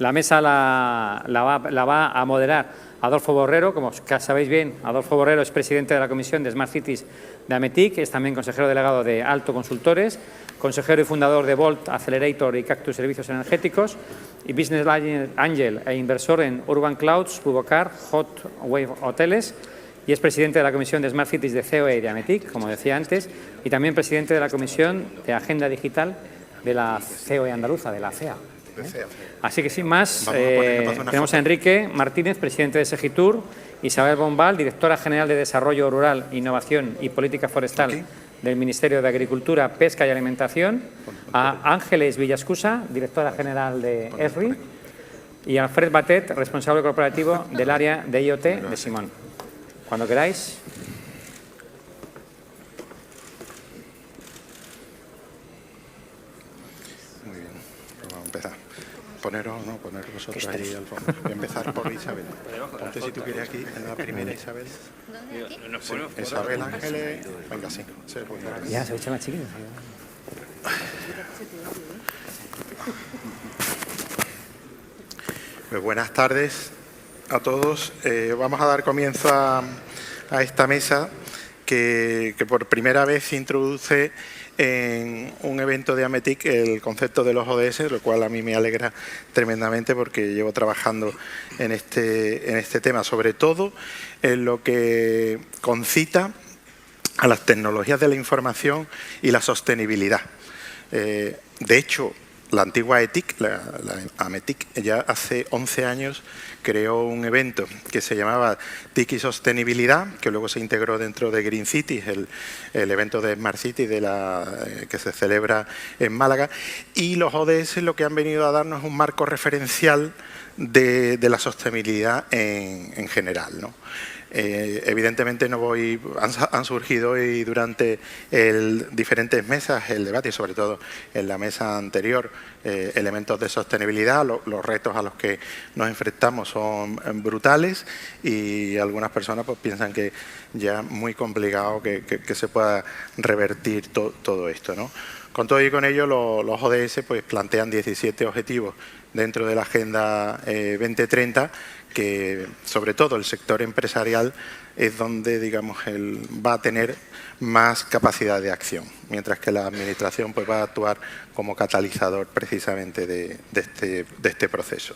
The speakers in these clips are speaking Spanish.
La mesa la va a moderar Adolfo Borrero. Como sabéis bien, Adolfo Borrero es presidente de la Comisión de Smart Cities de AMETIC, es también consejero delegado de Alto Consultores, consejero y fundador de Volt Accelerator y Cactus Servicios Energéticos y Business Angel e inversor en Urban Clouds, Bubocar, Hot Wave Hoteles, y es presidente de la Comisión de Smart Cities de COE y de AMETIC, como decía antes, y también presidente de la Comisión de Agenda Digital de la COE andaluza, de la CEA. Así que sin más, tenemos a Enrique Martínez, presidente de Segitur, Isabel Bombal, directora general de Desarrollo Rural, Innovación y Política Forestal del Ministerio de Agricultura, Pesca y Alimentación, a Ángeles Villascusa, directora general de ESRI, y a Alfred Batet, responsable corporativo del área de IoT de Simón. Cuando queráis. Muy bien, pues vamos a empezar. Poner vosotros ahí al fondo. Voy a empezar por Isabel. Ponte si tú quieres aquí, en la primera Isabel. Sí, Isabel Ángeles. Venga, sí. Ya, se echa más chiquito. Pues buenas tardes a todos. Vamos a dar comienzo a esta mesa que por primera vez se introduce en un evento de AMETIC el concepto de los ODS, lo cual a mí me alegra tremendamente porque llevo trabajando en este tema, sobre todo en lo que concita a las tecnologías de la información y la sostenibilidad. De hecho, la antigua ETIC, la AMETIC, ya hace 11 años creó un evento que se llamaba TIC y Sostenibilidad, que luego se integró dentro de Green Cities, el evento de Smart City que se celebra en Málaga. Y los ODS lo que han venido a darnos es un marco referencial de la sostenibilidad en general, ¿no? Evidentemente han surgido hoy durante diferentes mesas el debate y sobre todo en la mesa anterior elementos de sostenibilidad. Los retos a los que nos enfrentamos son brutales y algunas personas pues piensan que ya es muy complicado que se pueda revertir todo esto, ¿no? Con todo y con ello, los ODS pues plantean 17 objetivos dentro de la Agenda 2030, que sobre todo el sector empresarial es donde, digamos, va a tener más capacidad de acción, mientras que la Administración pues va a actuar como catalizador precisamente de este proceso.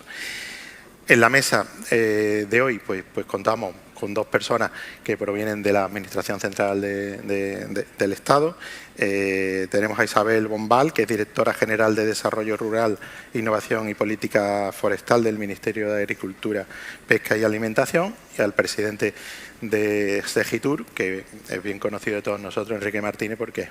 En la mesa de hoy pues contamos con dos personas que provienen de la Administración Central del Estado. Tenemos a Isabel Bombal, que es directora general de Desarrollo Rural, Innovación y Política Forestal del Ministerio de Agricultura, Pesca y Alimentación, y al presidente de Segitur, que es bien conocido de todos nosotros, Enrique Martínez, porque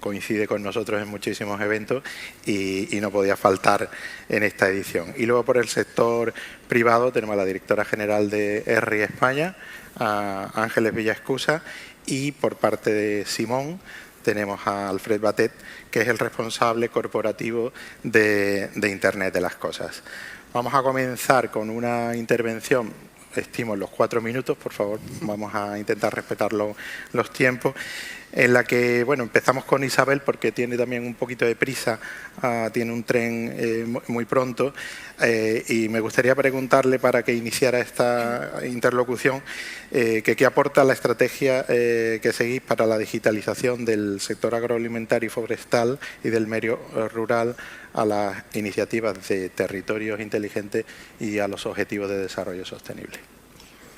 coincide con nosotros en muchísimos eventos y no podía faltar en esta edición. Y luego por el sector privado tenemos a la directora general de ESRI España, a Ángeles Villascusa, y por parte de Simón tenemos a Alfred Batet, que es el responsable corporativo de Internet de las Cosas. Vamos a comenzar con una intervención, estimo los 4 minutos, por favor, vamos a intentar respetar los tiempos, en la que, bueno, empezamos con Isabel porque tiene también un poquito de prisa, tiene un tren muy pronto, y me gustaría preguntarle, para que iniciara esta interlocución, qué aporta la estrategia que seguís para la digitalización del sector agroalimentario y forestal y del medio rural a las iniciativas de territorios inteligentes y a los objetivos de desarrollo sostenible.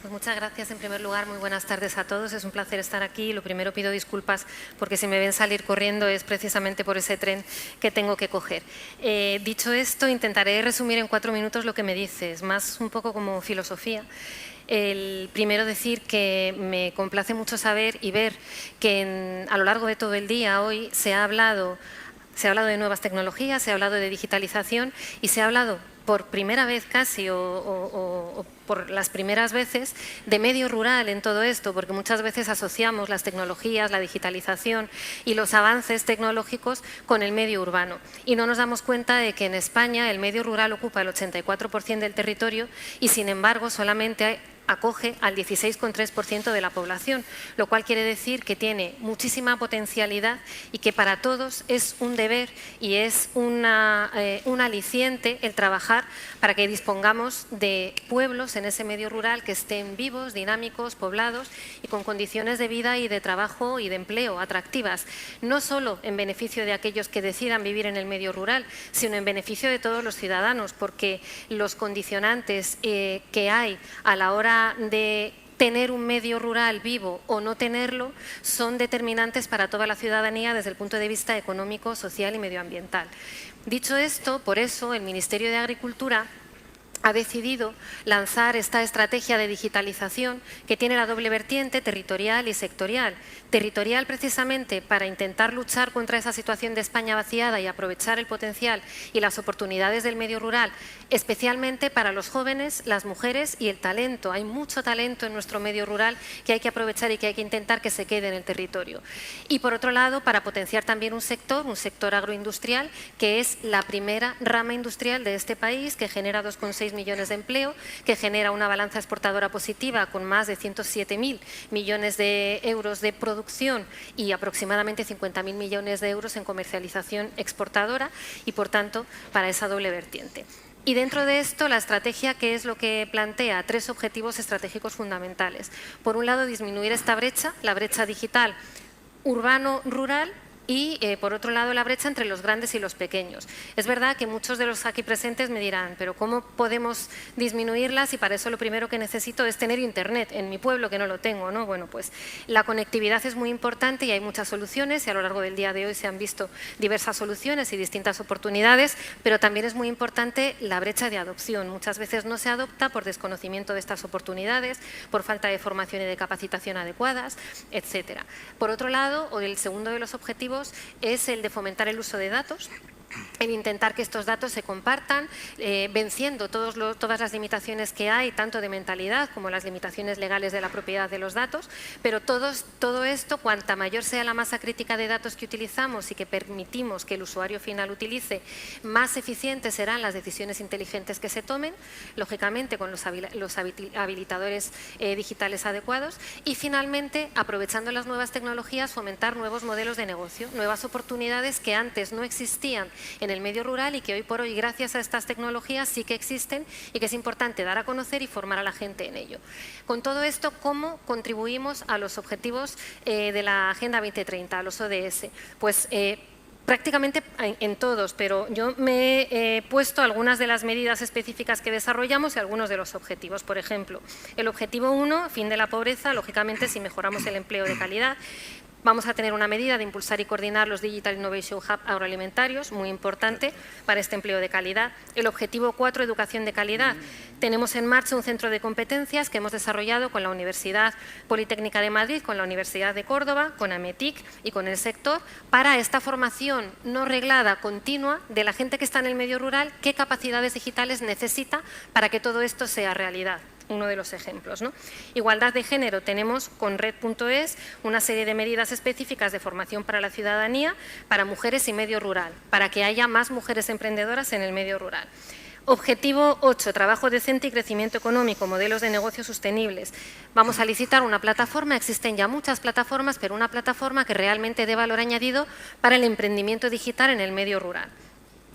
Pues muchas gracias. En primer lugar, muy buenas tardes a todos. Es un placer estar aquí. Lo primero, pido disculpas porque si me ven salir corriendo es precisamente por ese tren que tengo que coger. Dicho esto, intentaré resumir en 4 minutos lo que me dices, más un poco como filosofía. El primero, decir que me complace mucho saber y ver que a lo largo de todo el día hoy se ha hablado de nuevas tecnologías, se ha hablado de digitalización y se ha hablado por primera vez casi o por las primeras veces de medio rural en todo esto, porque muchas veces asociamos las tecnologías, la digitalización y los avances tecnológicos con el medio urbano y no nos damos cuenta de que en España el medio rural ocupa el 84% del territorio y sin embargo solamente acoge al 16,3% de la población, lo cual quiere decir que tiene muchísima potencialidad y que para todos es un deber y es un aliciente el trabajar para que dispongamos de pueblos en ese medio rural que estén vivos, dinámicos, poblados y con condiciones de vida y de trabajo y de empleo atractivas, no solo en beneficio de aquellos que decidan vivir en el medio rural, sino en beneficio de todos los ciudadanos, porque los condicionantes que hay a la hora de tener un medio rural vivo o no tenerlo son determinantes para toda la ciudadanía desde el punto de vista económico, social y medioambiental. Dicho esto, por eso el Ministerio de Agricultura ha decidido lanzar esta estrategia de digitalización que tiene la doble vertiente territorial y sectorial. Territorial precisamente para intentar luchar contra esa situación de España vaciada y aprovechar el potencial y las oportunidades del medio rural, especialmente para los jóvenes, las mujeres y el talento. Hay mucho talento en nuestro medio rural que hay que aprovechar y que hay que intentar que se quede en el territorio. Y por otro lado, para potenciar también un sector agroindustrial, que es la primera rama industrial de este país, que genera 2,6 millones de empleo, que genera una balanza exportadora positiva con más de 107.000 millones de euros de producción y aproximadamente 50.000 millones de euros en comercialización exportadora y, por tanto, para esa doble vertiente. Y dentro de esto, la estrategia, ¿qué es lo que plantea? 3 objetivos estratégicos fundamentales. Por un lado, disminuir esta brecha, la brecha digital urbano-rural, y, por otro lado, la brecha entre los grandes y los pequeños. Es verdad que muchos de los aquí presentes me dirán, pero ¿cómo podemos disminuirlas? Y para eso lo primero que necesito es tener internet en mi pueblo, que no lo tengo, ¿no? Bueno, pues la conectividad es muy importante y hay muchas soluciones y a lo largo del día de hoy se han visto diversas soluciones y distintas oportunidades, pero también es muy importante la brecha de adopción. Muchas veces no se adopta por desconocimiento de estas oportunidades, por falta de formación y de capacitación adecuadas, etcétera. Por otro lado, el segundo de los objetivos es el de fomentar el uso de datos, en intentar que estos datos se compartan, venciendo todas las limitaciones que hay, tanto de mentalidad como las limitaciones legales de la propiedad de los datos, pero todo esto, cuanta mayor sea la masa crítica de datos que utilizamos y que permitimos que el usuario final utilice, más eficientes serán las decisiones inteligentes que se tomen, lógicamente con los habilitadores digitales adecuados y, finalmente, aprovechando las nuevas tecnologías, fomentar nuevos modelos de negocio, nuevas oportunidades que antes no existían en el medio rural y que hoy por hoy, gracias a estas tecnologías, sí que existen y que es importante dar a conocer y formar a la gente en ello. Con todo esto, ¿cómo contribuimos a los objetivos de la Agenda 2030, a los ODS? Pues prácticamente en todos, pero yo me he puesto algunas de las medidas específicas que desarrollamos y algunos de los objetivos. Por ejemplo, el objetivo 1, fin de la pobreza, lógicamente si mejoramos el empleo de calidad. Vamos a tener una medida de impulsar y coordinar los Digital Innovation Hub agroalimentarios, muy importante para este empleo de calidad. El objetivo 4, educación de calidad. Tenemos en marcha un centro de competencias que hemos desarrollado con la Universidad Politécnica de Madrid, con la Universidad de Córdoba, con AMETIC y con el sector para esta formación no reglada, continua, de la gente que está en el medio rural, qué capacidades digitales necesita para que todo esto sea realidad. Uno de los ejemplos, ¿no? Igualdad de género, tenemos con Red.es una serie de medidas específicas de formación para la ciudadanía, para mujeres y medio rural, para que haya más mujeres emprendedoras en el medio rural. Objetivo 8, trabajo decente y crecimiento económico, modelos de negocio sostenibles. Vamos a licitar una plataforma, existen ya muchas plataformas, pero una plataforma que realmente dé valor añadido para el emprendimiento digital en el medio rural.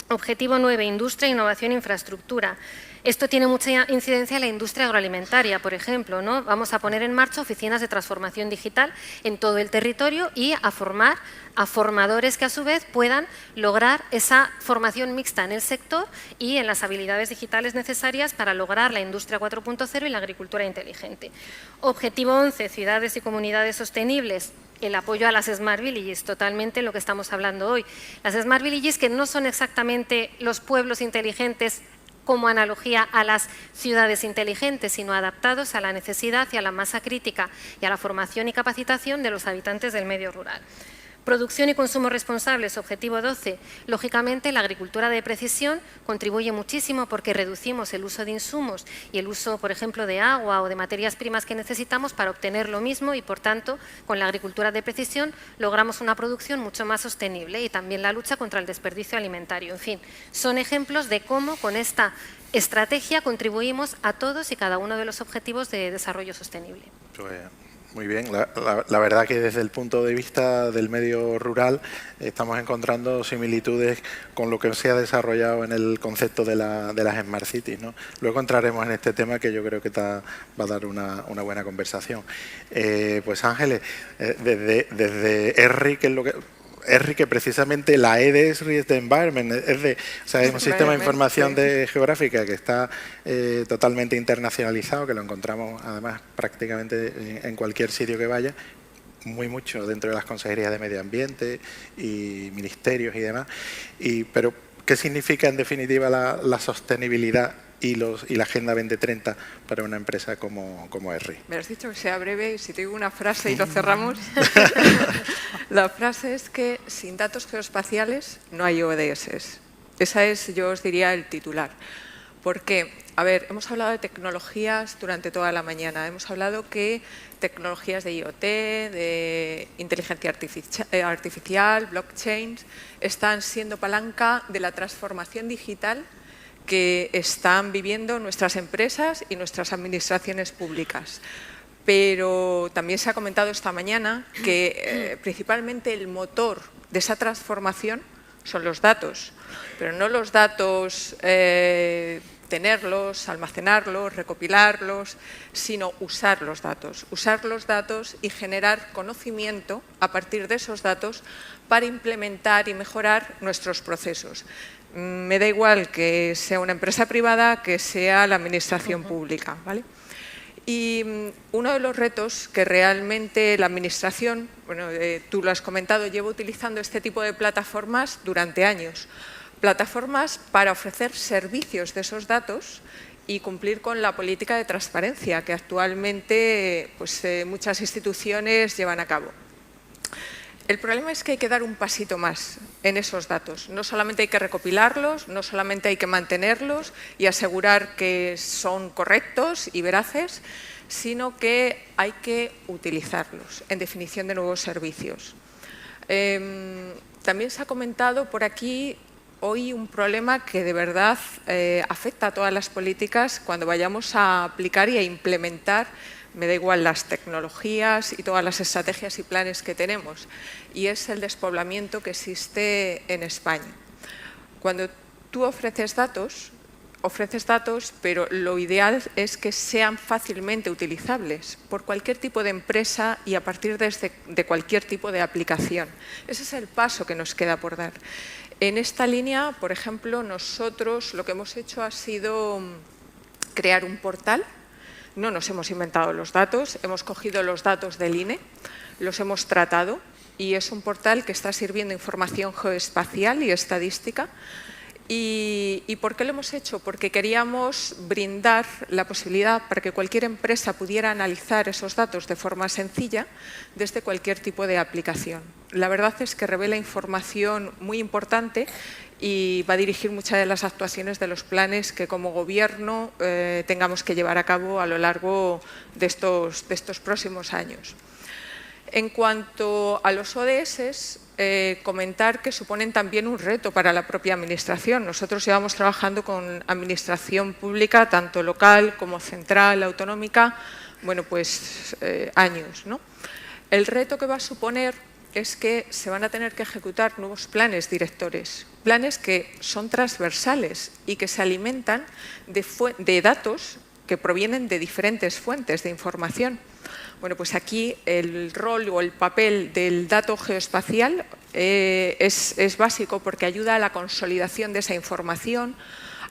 Objetivo 9, industria, innovación e infraestructura. Esto tiene mucha incidencia en la industria agroalimentaria, por ejemplo, ¿no? Vamos a poner en marcha oficinas de transformación digital en todo el territorio y a formar a formadores que a su vez puedan lograr esa formación mixta en el sector y en las habilidades digitales necesarias para lograr la industria 4.0 y la agricultura inteligente. Objetivo 11, ciudades y comunidades sostenibles. El apoyo a las Smart Villages, totalmente lo que estamos hablando hoy. Las Smart Villages, que no son exactamente los pueblos inteligentes como analogía a las ciudades inteligentes, sino adaptados a la necesidad y a la masa crítica y a la formación y capacitación de los habitantes del medio rural. Producción y consumo responsables, objetivo 12. Lógicamente, la agricultura de precisión contribuye muchísimo porque reducimos el uso de insumos y el uso, por ejemplo, de agua o de materias primas que necesitamos para obtener lo mismo y, por tanto, con la agricultura de precisión logramos una producción mucho más sostenible y también la lucha contra el desperdicio alimentario. En fin, son ejemplos de cómo con esta estrategia contribuimos a todos y cada uno de los objetivos de desarrollo sostenible. Muy bien, la verdad que desde el punto de vista del medio rural estamos encontrando similitudes con lo que se ha desarrollado en el concepto de las Smart Cities, ¿no? Luego entraremos en este tema que yo creo que va a dar una buena conversación. Pues Ángeles, desde ESRI, ¿qué es lo que...? ESRI, que precisamente la E de ESRI es de Environment, o sea, es un sistema de información geográfica que está totalmente internacionalizado, que lo encontramos además prácticamente en cualquier sitio que vaya, mucho dentro de las consejerías de medio ambiente y ministerios y demás. Pero, ¿qué significa en definitiva la sostenibilidad y la Agenda 2030 para una empresa como ESRI? Me has dicho que sea breve y si te digo una frase y lo cerramos. La frase es que sin datos geoespaciales no hay ODS. Esa es, yo os diría, el titular. Porque, a ver, hemos hablado de tecnologías durante toda la mañana. Hemos hablado que tecnologías de IoT, de inteligencia artificial, blockchain, están siendo palanca de la transformación digital que están viviendo nuestras empresas y nuestras administraciones públicas. Pero también se ha comentado esta mañana que principalmente el motor de esa transformación son los datos, pero no los datos tenerlos, almacenarlos, recopilarlos, sino usar los datos y generar conocimiento a partir de esos datos para implementar y mejorar nuestros procesos. Me da igual que sea una empresa privada, que sea la administración pública, ¿vale? Y uno de los retos que realmente la administración, bueno, tú lo has comentado, lleva utilizando este tipo de plataformas durante años. Plataformas para ofrecer servicios de esos datos y cumplir con la política de transparencia que actualmente pues, muchas instituciones llevan a cabo. El problema es que hay que dar un pasito más en esos datos. No solamente hay que recopilarlos, no solamente hay que mantenerlos y asegurar que son correctos y veraces, sino que hay que utilizarlos en definición de nuevos servicios. También se ha comentado por aquí hoy un problema que de verdad afecta a todas las políticas cuando vayamos a aplicar y a implementar, me da igual las tecnologías y todas las estrategias y planes que tenemos, y es el despoblamiento que existe en España. Cuando tú ofreces datos, pero lo ideal es que sean fácilmente utilizables por cualquier tipo de empresa y a partir de cualquier tipo de aplicación. Ese es el paso que nos queda por dar. En esta línea, por ejemplo, nosotros lo que hemos hecho ha sido crear un portal. No nos hemos inventado los datos, hemos cogido los datos del INE, los hemos tratado y es un portal que está sirviendo información geoespacial y estadística. ¿Y por qué lo hemos hecho? Porque queríamos brindar la posibilidad para que cualquier empresa pudiera analizar esos datos de forma sencilla desde cualquier tipo de aplicación. La verdad es que revela información muy importante y va a dirigir muchas de las actuaciones de los planes que como gobierno tengamos que llevar a cabo a lo largo de estos próximos años. En cuanto a los ODS, comentar que suponen también un reto para la propia administración. Nosotros llevamos trabajando con administración pública, tanto local como central, autonómica, bueno, pues años, ¿no? El reto que va a suponer es que se van a tener que ejecutar nuevos planes directores, planes que son transversales y que se alimentan de datos que provienen de diferentes fuentes de información. Bueno, pues aquí el rol o el papel del dato geoespacial es básico porque ayuda a la consolidación de esa información,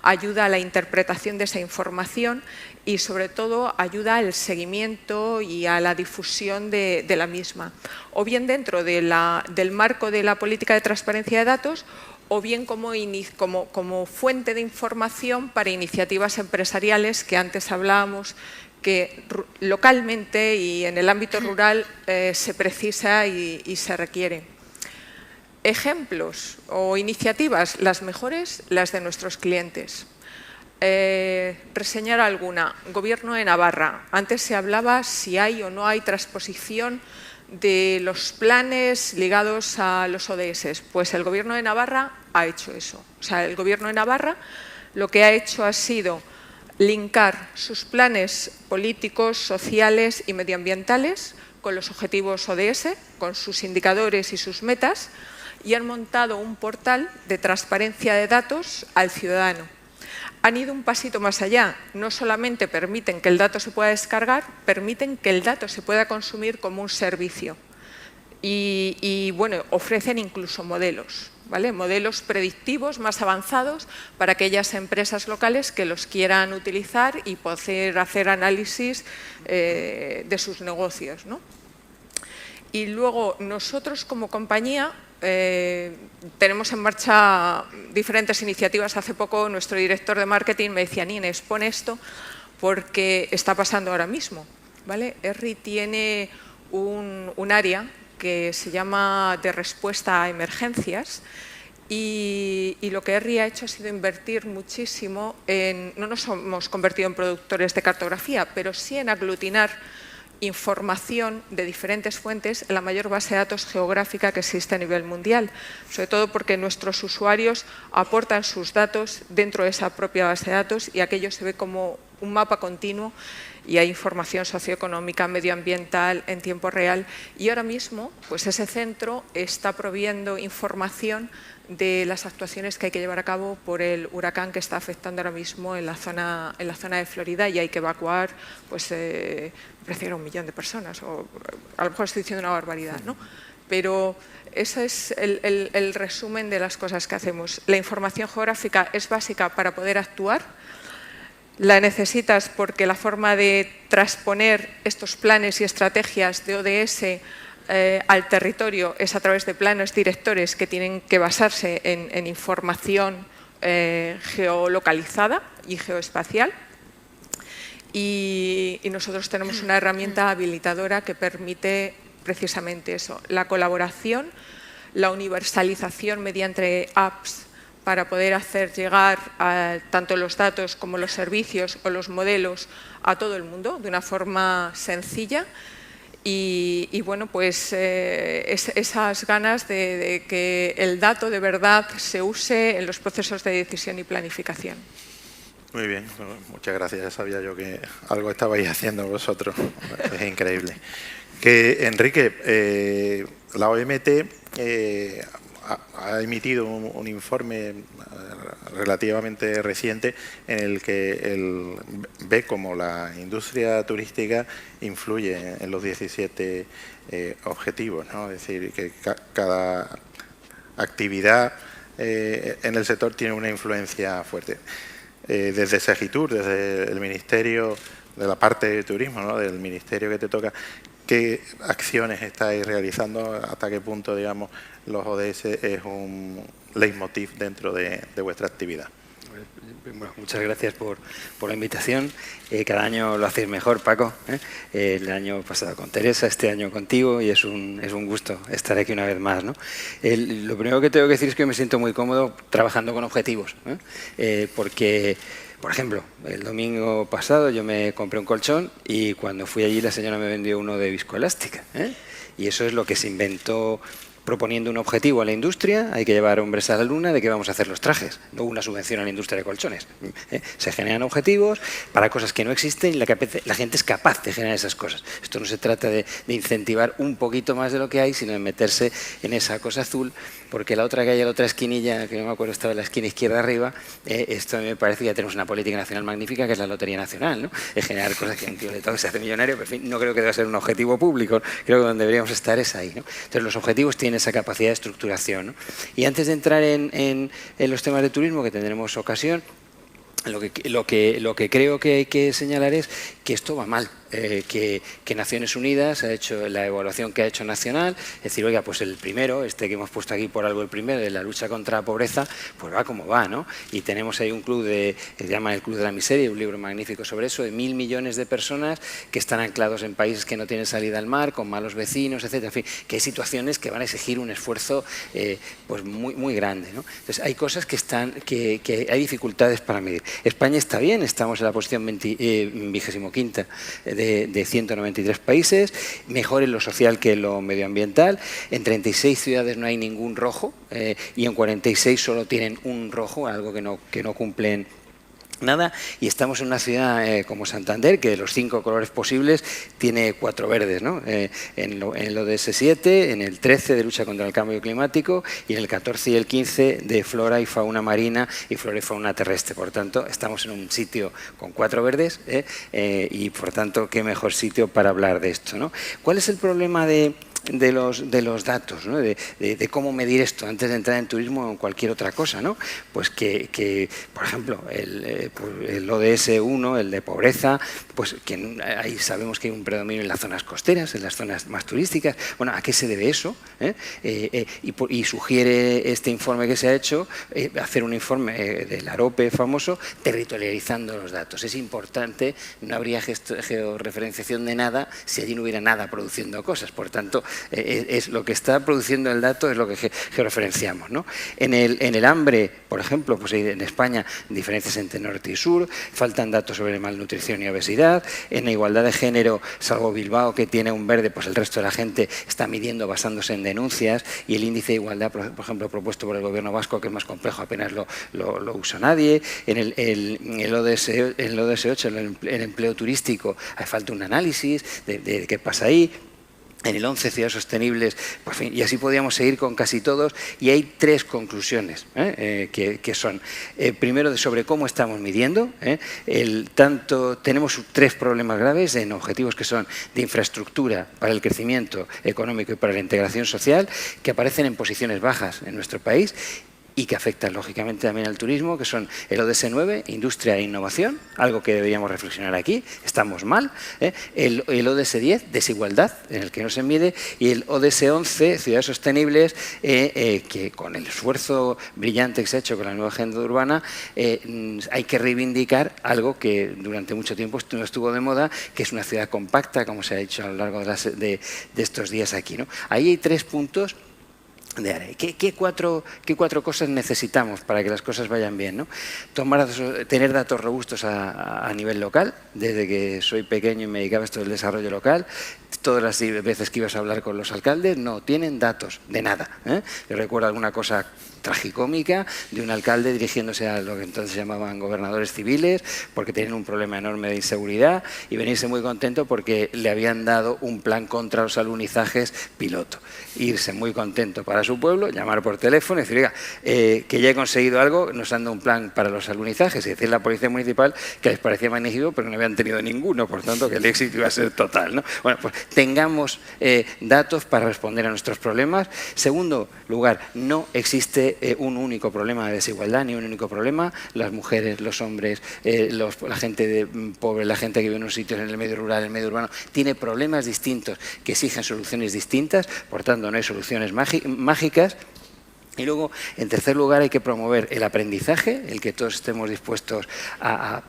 ayuda a la interpretación de esa información y, sobre todo, ayuda al seguimiento y a la difusión de la misma. O bien dentro del marco de la política de transparencia de datos o bien como fuente de información para iniciativas empresariales que antes hablábamos que localmente y en el ámbito rural se precisa y se requiere. Ejemplos o iniciativas, las mejores, las de nuestros clientes. Reseñar alguna. Gobierno de Navarra. Antes se hablaba si hay o no hay transposición de los planes ligados a los ODS. Pues el Gobierno de Navarra ha hecho eso. O sea, el Gobierno de Navarra lo que ha hecho ha sido linkar sus planes políticos, sociales y medioambientales con los objetivos ODS, con sus indicadores y sus metas, y han montado un portal de transparencia de datos al ciudadano. Han ido un pasito más allá. No solamente permiten que el dato se pueda descargar, permiten que el dato se pueda consumir como un servicio. Y bueno, ofrecen incluso modelos, ¿vale? Modelos predictivos más avanzados para aquellas empresas locales que los quieran utilizar y poder hacer análisis de sus negocios, ¿no? Y luego nosotros como compañía tenemos en marcha diferentes iniciativas. Hace poco nuestro director de marketing me decía: Nines, pon esto porque está pasando ahora mismo, ¿vale? ERRI tiene un área que se llama de respuesta a emergencias y lo que ERRI ha hecho ha sido invertir muchísimo en, no nos hemos convertido en productores de cartografía, pero sí en aglutinar información de diferentes fuentes en la mayor base de datos geográfica que existe a nivel mundial, sobre todo porque nuestros usuarios aportan sus datos dentro de esa propia base de datos y aquello se ve como un mapa continuo y hay información socioeconómica, medioambiental en tiempo real, y ahora mismo pues ese centro está proviendo información de las actuaciones que hay que llevar a cabo por el huracán que está afectando ahora mismo en la zona de Florida, y hay que evacuar, pues parece 1 millón de personas, o a lo mejor estoy diciendo una barbaridad, ¿no? Pero ese es el resumen de las cosas que hacemos. La información geográfica es básica para poder actuar. La necesitas porque la forma de transponer estos planes y estrategias de ODS al territorio es a través de planes directores que tienen que basarse en información geolocalizada y geoespacial. Y nosotros tenemos una herramienta habilitadora que permite precisamente eso, la colaboración, la universalización mediante apps para poder hacer llegar tanto los datos como los servicios o los modelos a todo el mundo de una forma sencilla. Y bueno, pues esas ganas de que el dato de verdad se use en los procesos de decisión y planificación. Muy bien, bueno, muchas gracias. Ya sabía yo que algo estabais haciendo vosotros. Es increíble. Que Enrique, la OMT ha emitido un informe relativamente reciente en el que él ve cómo la industria turística influye en los 17 objetivos, ¿no? Es decir, que cada actividad en el sector tiene una influencia fuerte. Desde Segitur, desde el Ministerio de la parte de turismo, ¿no? Del ministerio que te toca, ¿qué acciones estáis realizando? ¿Hasta qué punto, digamos, los ODS es un leitmotiv dentro de vuestra actividad? Bueno, muchas gracias por la invitación. Cada año lo hacéis mejor, Paco. El año pasado con Teresa, este año contigo, y es un gusto estar aquí una vez más, ¿no? Lo primero que tengo que decir es que me siento muy cómodo trabajando con objetivos, porque, por ejemplo, el domingo pasado yo me compré un colchón y cuando fui allí la señora me vendió uno de viscoelástica, y eso es lo que se inventó proponiendo un objetivo a la industria. Hay que llevar hombres a la luna, de que vamos a hacer los trajes, no una subvención a la industria de colchones. Se generan objetivos para cosas que no existen y la gente es capaz de generar esas cosas. Esto no se trata de incentivar un poquito más de lo que hay, sino de meterse en esa cosa azul, porque la otra que hay a la otra esquinilla, que no me acuerdo, estaba en la esquina izquierda arriba, esto a mí me parece que ya tenemos una política nacional magnífica, que es la Lotería Nacional, ¿no? Es generar cosas que a un tío le toca, se hace millonario, pero en fin, no creo que deba ser un objetivo público. Creo que donde deberíamos estar es ahí, ¿no? Entonces los objetivos tienen esa capacidad de estructuración, ¿no? Y antes de entrar en los temas de turismo, que tendremos ocasión, lo que creo que hay que señalar es que esto va mal. que Naciones Unidas ha hecho la evaluación que ha hecho nacional, es decir, oiga, pues el primero, que hemos puesto aquí por algo el primero, de la lucha contra la pobreza, pues va como va, ¿no? Y tenemos ahí un club que se llama el Club de la Miseria, un libro magnífico sobre eso, de 1.000 millones de personas que están anclados en países que no tienen salida al mar, con malos vecinos, etcétera. En fin, que hay situaciones que van a exigir un esfuerzo pues muy grande, ¿no? Entonces, hay cosas que hay dificultades para medir. España está bien, estamos en la posición 25ª de 193 países, mejor en lo social que en lo medioambiental. En 36 ciudades no hay ningún rojo y en 46 solo tienen un rojo, algo que no cumplen nada, y estamos en una ciudad como Santander, que de los 5 colores posibles tiene 4 verdes, ¿no? En el ODS 7, en el 13 de lucha contra el cambio climático y en el 14 y el 15 de flora y fauna marina y flora y fauna terrestre. Por tanto, estamos en un sitio con 4 verdes y por tanto, qué mejor sitio para hablar de esto, ¿no? ¿Cuál es el problema de los datos, ¿no? de cómo medir esto antes de entrar en turismo o en cualquier otra cosa, ¿no? Pues que por ejemplo, el ODS 1, el de pobreza, pues que ahí sabemos que hay un predominio en las zonas costeras, en las zonas más turísticas. Bueno, ¿a qué se debe eso? Y sugiere este informe que se ha hecho, hacer un informe del AROPE famoso, territorializando los datos. Es importante, no habría georreferenciación de nada si allí no hubiera nada produciendo cosas. Por tanto, es lo que está produciendo el dato, es lo que georreferenciamos, ¿no? En el hambre, por ejemplo, pues en España diferencias entre norte y sur, faltan datos sobre malnutrición y obesidad. En la igualdad de género, salvo Bilbao, que tiene un verde, pues el resto de la gente está midiendo basándose en denuncias, y el índice de igualdad, por ejemplo, propuesto por el gobierno vasco, que es más complejo, apenas lo usa nadie. En el ODS 8, el empleo turístico, hace falta un análisis de qué pasa ahí. En el 11, ciudades sostenibles, pues, y así podríamos seguir con casi todos. Y hay 3 conclusiones que son, primero, sobre cómo estamos midiendo. Tenemos 3 problemas graves en objetivos que son de infraestructura para el crecimiento económico y para la integración social, que aparecen en posiciones bajas en nuestro país y que afectan lógicamente también al turismo, que son el ODS 9, industria e innovación, algo que deberíamos reflexionar aquí, estamos mal. El ODS 10, desigualdad, en el que no se mide, y el ODS 11, ciudades sostenibles, que con el esfuerzo brillante que se ha hecho con la nueva agenda urbana, hay que reivindicar algo que durante mucho tiempo no estuvo de moda, que es una ciudad compacta, como se ha dicho a lo largo de estos días aquí, ¿no? Ahí hay 3 puntos de área. ¿Qué cuatro cosas necesitamos para que las cosas vayan bien, ¿no? Tener datos robustos a nivel local. Desde que soy pequeño y me dedicaba a esto del desarrollo local, todas las veces que ibas a hablar con los alcaldes no tienen datos de nada. Yo recuerdo alguna cosa tragicómica de un alcalde dirigiéndose a lo que entonces llamaban gobernadores civiles, porque tenían un problema enorme de inseguridad, y venirse muy contento porque le habían dado un plan contra los alunizajes piloto. Irse muy contento para su pueblo, llamar por teléfono y decir, oiga, que ya he conseguido algo, nos han dado un plan para los alunizajes, y decir a la policía municipal que les parecía magnífico, pero no habían tenido ninguno, por tanto que el éxito iba a ser total, ¿no? Bueno, pues tengamos datos para responder a nuestros problemas. Segundo lugar, no existe un único problema de desigualdad, ni un único problema. Las mujeres, los hombres, la gente pobre, la gente que vive en unos sitios en el medio rural, en el medio urbano, tiene problemas distintos que exigen soluciones distintas, por tanto no hay soluciones mágicas. Y luego, en tercer lugar, hay que promover el aprendizaje, el que todos estemos dispuestos a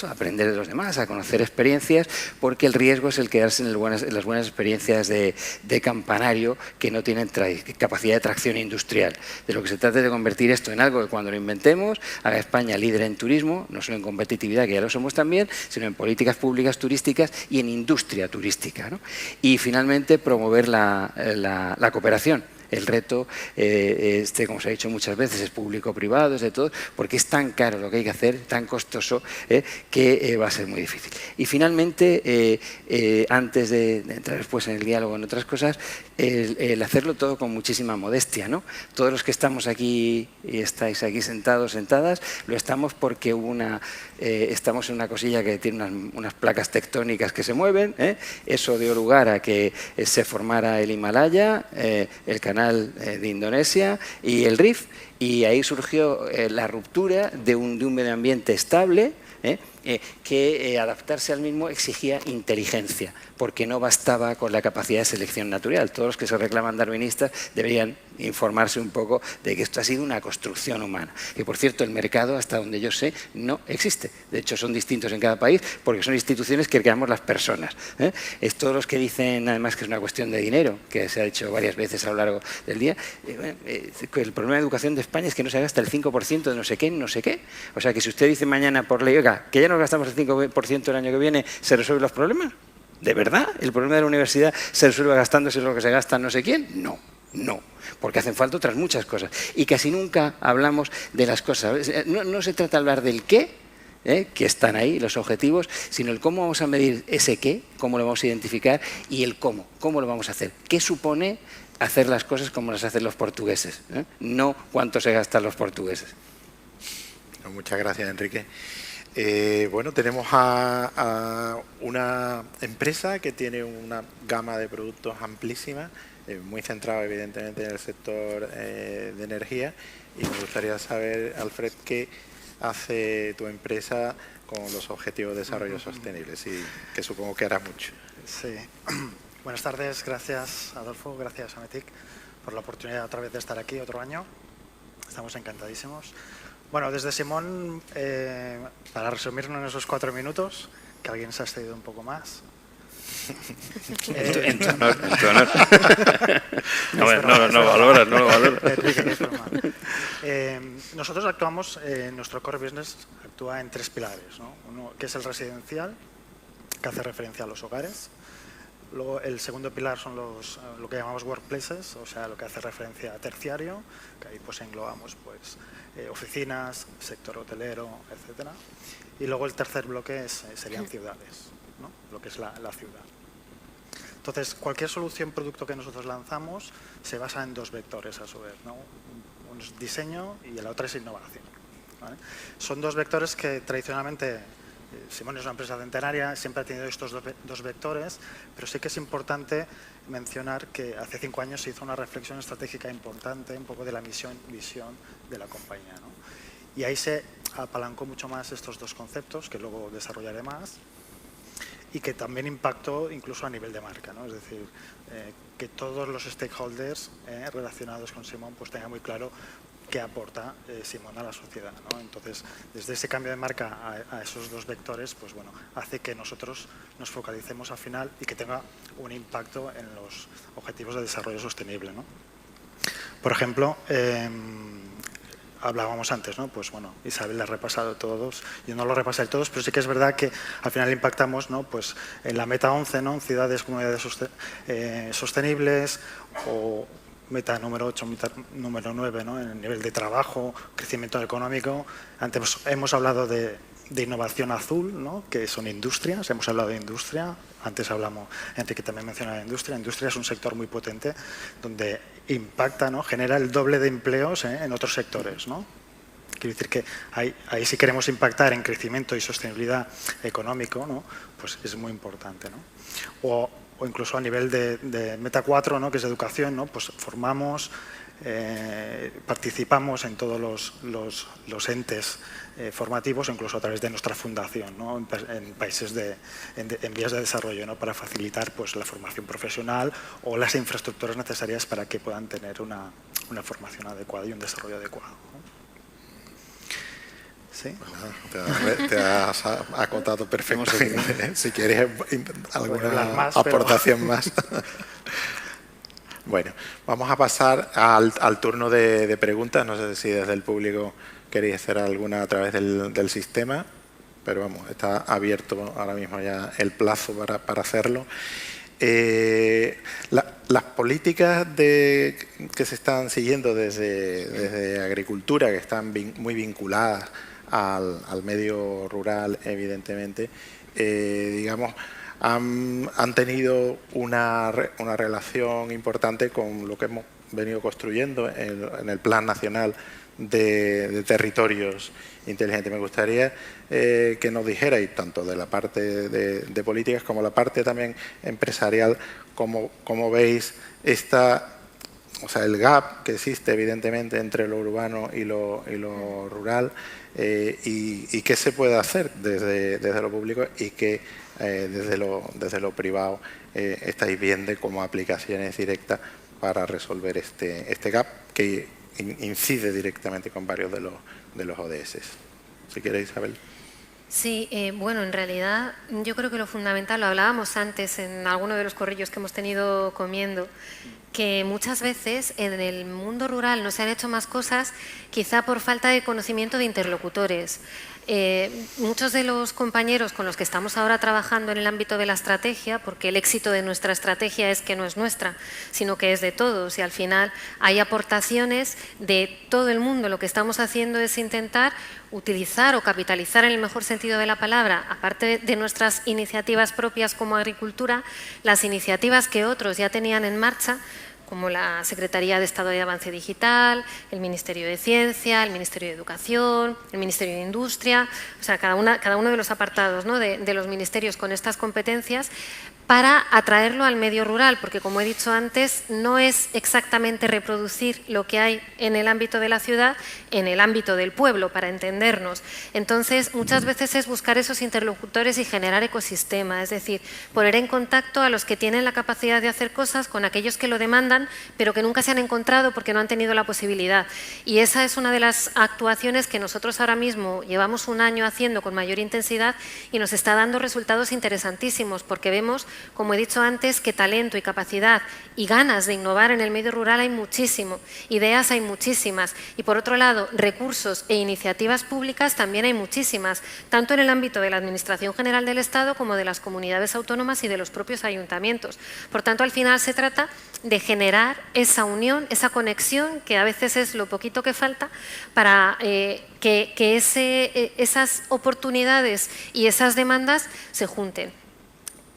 aprender de los demás, a conocer experiencias, porque el riesgo es el quedarse en las buenas experiencias de campanario que no tienen capacidad de tracción industrial. De lo que se trata es de convertir esto en algo que cuando lo inventemos haga España líder en turismo, no solo en competitividad, que ya lo somos también, sino en políticas públicas turísticas y en industria turística, ¿no? Y finalmente, promover la cooperación. El reto, como se ha dicho muchas veces, es público-privado, es de todo, porque es tan caro lo que hay que hacer, tan costoso, que va a ser muy difícil. Y finalmente, antes de entrar después en el diálogo en otras cosas, el hacerlo todo con muchísima modestia, ¿no? Todos los que estamos aquí y estáis aquí sentados, sentadas, lo estamos porque estamos en una cosilla que tiene unas placas tectónicas que se mueven, eso dio lugar a que se formara el Himalaya, el canal de Indonesia y el Rif, y ahí surgió la ruptura de un medio ambiente estable, que adaptarse al mismo exigía inteligencia, porque no bastaba con la capacidad de selección natural. Todos los que se reclaman darwinistas deberían informarse un poco de que esto ha sido una construcción humana. Y por cierto, el mercado, hasta donde yo sé, no existe. De hecho, son distintos en cada país porque son instituciones que creamos las personas. Es todos los que dicen, además, que es una cuestión de dinero, que se ha dicho varias veces a lo largo del día. El problema de educación de España es que no se gasta el 5% de no sé qué en no sé qué. O sea, que si usted dice mañana por ley, oiga, que ya no gastamos el 5% el año que viene, ¿se resuelven los problemas? ¿De verdad? ¿El problema de la universidad se resuelve gastándose lo que se gasta no sé quién? No, no, porque hacen falta otras muchas cosas. Y casi nunca hablamos de las cosas. No se trata de hablar del qué, que están ahí, los objetivos, sino el cómo vamos a medir ese qué, cómo lo vamos a identificar, y el cómo lo vamos a hacer. ¿Qué supone hacer las cosas como las hacen los portugueses? No cuánto se gastan los portugueses. Muchas gracias, Enrique. Bueno, tenemos a una empresa que tiene una gama de productos amplísima, muy centrada evidentemente en el sector de energía, y me gustaría saber, Alfred, qué hace tu empresa con los Objetivos de Desarrollo Sostenible, y que supongo que hará mucho. Sí. Buenas tardes, gracias Adolfo, gracias a Ametic por la oportunidad otra vez de estar aquí otro año. Estamos encantadísimos. Bueno, desde Simón, para resumirnos en esos 4 minutos, que alguien se ha excedido un poco más. En tu honor. No valoras. Enrique, no es broma. Nosotros actuamos, nuestro core business actúa en 3 pilares, ¿no? Uno que es el residencial, que hace referencia a los hogares. Luego el segundo pilar son lo que llamamos workplaces, o sea, lo que hace referencia a terciario, que ahí pues englobamos pues oficinas, sector hotelero, etcétera. Y luego el tercer bloque serían ciudades, ¿no? Lo que es la ciudad. Entonces, cualquier solución, producto que nosotros lanzamos se basa en 2 vectores a su vez, ¿no? Uno es diseño y la otra es innovación, ¿vale? Son 2 vectores que tradicionalmente Simón es una empresa centenaria, siempre ha tenido estos 2 vectores, pero sí que es importante mencionar que hace 5 años se hizo una reflexión estratégica importante, un poco de la visión de la compañía, ¿no? Y ahí se apalancó mucho más estos 2 conceptos, que luego desarrollaré más, y que también impactó incluso a nivel de marca, ¿no? Es decir, que todos los stakeholders relacionados con Simón pues tengan muy claro qué aporta Simón a la sociedad, ¿no? Entonces, desde ese cambio de marca a esos 2 vectores, pues bueno, hace que nosotros nos focalicemos al final y que tenga un impacto en los objetivos de desarrollo sostenible, ¿no? Por ejemplo, hablábamos antes, ¿no? Pues bueno, Isabel le ha repasado todos, yo no lo repasé todos, pero sí que es verdad que al final impactamos, ¿no? Pues en la meta 11, ¿no? En ciudades, comunidades sostenibles, o meta número 8, meta número 9, ¿no? En el nivel de trabajo, crecimiento económico. Antes hemos hablado de innovación azul, ¿no? Que son industrias, hemos hablado de industria, antes hablamos, Enrique también mencionaba industria. Industria es un sector muy potente donde impacta, ¿no? Genera el doble de empleos en otros sectores, ¿no? Quiero decir que ahí si queremos impactar en crecimiento y sostenibilidad económico, ¿no? Pues es muy importante, ¿no? O incluso a nivel de meta 4, ¿no? Que es educación, ¿no? Pues formamos, participamos en todos los entes formativos, incluso a través de nuestra fundación, ¿no? En países en vías de desarrollo, ¿no? Para facilitar pues, la formación profesional o las infraestructuras necesarias para que puedan tener una formación adecuada y un desarrollo adecuado, ¿no? ¿Sí? Bueno, te has acotado perfectamente. Si quieres alguna aportación más. Bueno, vamos a pasar al turno de preguntas. No sé si desde el público queréis hacer alguna a través del sistema, pero vamos, está abierto ahora mismo ya el plazo para hacerlo. Las políticas que se están siguiendo desde agricultura, que están muy vinculadas al medio rural, evidentemente, digamos, han tenido una relación importante con lo que hemos venido construyendo en el Plan Nacional de Territorios Inteligentes. Me gustaría que nos dijerais, tanto de la parte de políticas como la parte también empresarial, cómo veis esta el gap que existe evidentemente entre lo urbano y lo rural, y qué se puede hacer desde lo público y qué desde lo privado estáis viendo como aplicaciones directas para resolver este gap que incide directamente con varios de los ODS. Si queréis, Isabel. Sí, bueno, en realidad yo creo que lo fundamental, lo hablábamos antes en alguno de los corrillos que hemos tenido comiendo, que muchas veces en el mundo rural no se han hecho más cosas quizá por falta de conocimiento de interlocutores. Muchos de los compañeros con los que estamos ahora trabajando en el ámbito de la estrategia, porque el éxito de nuestra estrategia es que no es nuestra, sino que es de todos, y al final hay aportaciones de todo el mundo. Lo que estamos haciendo es intentar utilizar o capitalizar en el mejor sentido de la palabra, aparte de nuestras iniciativas propias como agricultura, las iniciativas que otros ya tenían en marcha, como la Secretaría de Estado de Avance Digital, el Ministerio de Ciencia, el Ministerio de Educación, el Ministerio de Industria, o sea, cada uno de los apartados, ¿no?, de los ministerios con estas competencias, para atraerlo al medio rural, porque como he dicho antes, no es exactamente reproducir lo que hay en el ámbito de la ciudad, en el ámbito del pueblo, para entendernos. Entonces, muchas veces es buscar esos interlocutores y generar ecosistema, es decir, poner en contacto a los que tienen la capacidad de hacer cosas con aquellos que lo demandan, pero que nunca se han encontrado porque no han tenido la posibilidad. Y esa es una de las actuaciones que nosotros ahora mismo llevamos un año haciendo con mayor intensidad y nos está dando resultados interesantísimos, porque vemos, como he dicho antes, que talento y capacidad y ganas de innovar en el medio rural hay muchísimo, ideas hay muchísimas, y por otro lado, recursos e iniciativas públicas también hay muchísimas, tanto en el ámbito de la Administración General del Estado como de las comunidades autónomas y de los propios ayuntamientos. Por tanto, al final se trata de generar esa unión, esa conexión, que a veces es lo poquito que falta para que esas oportunidades y esas demandas se junten.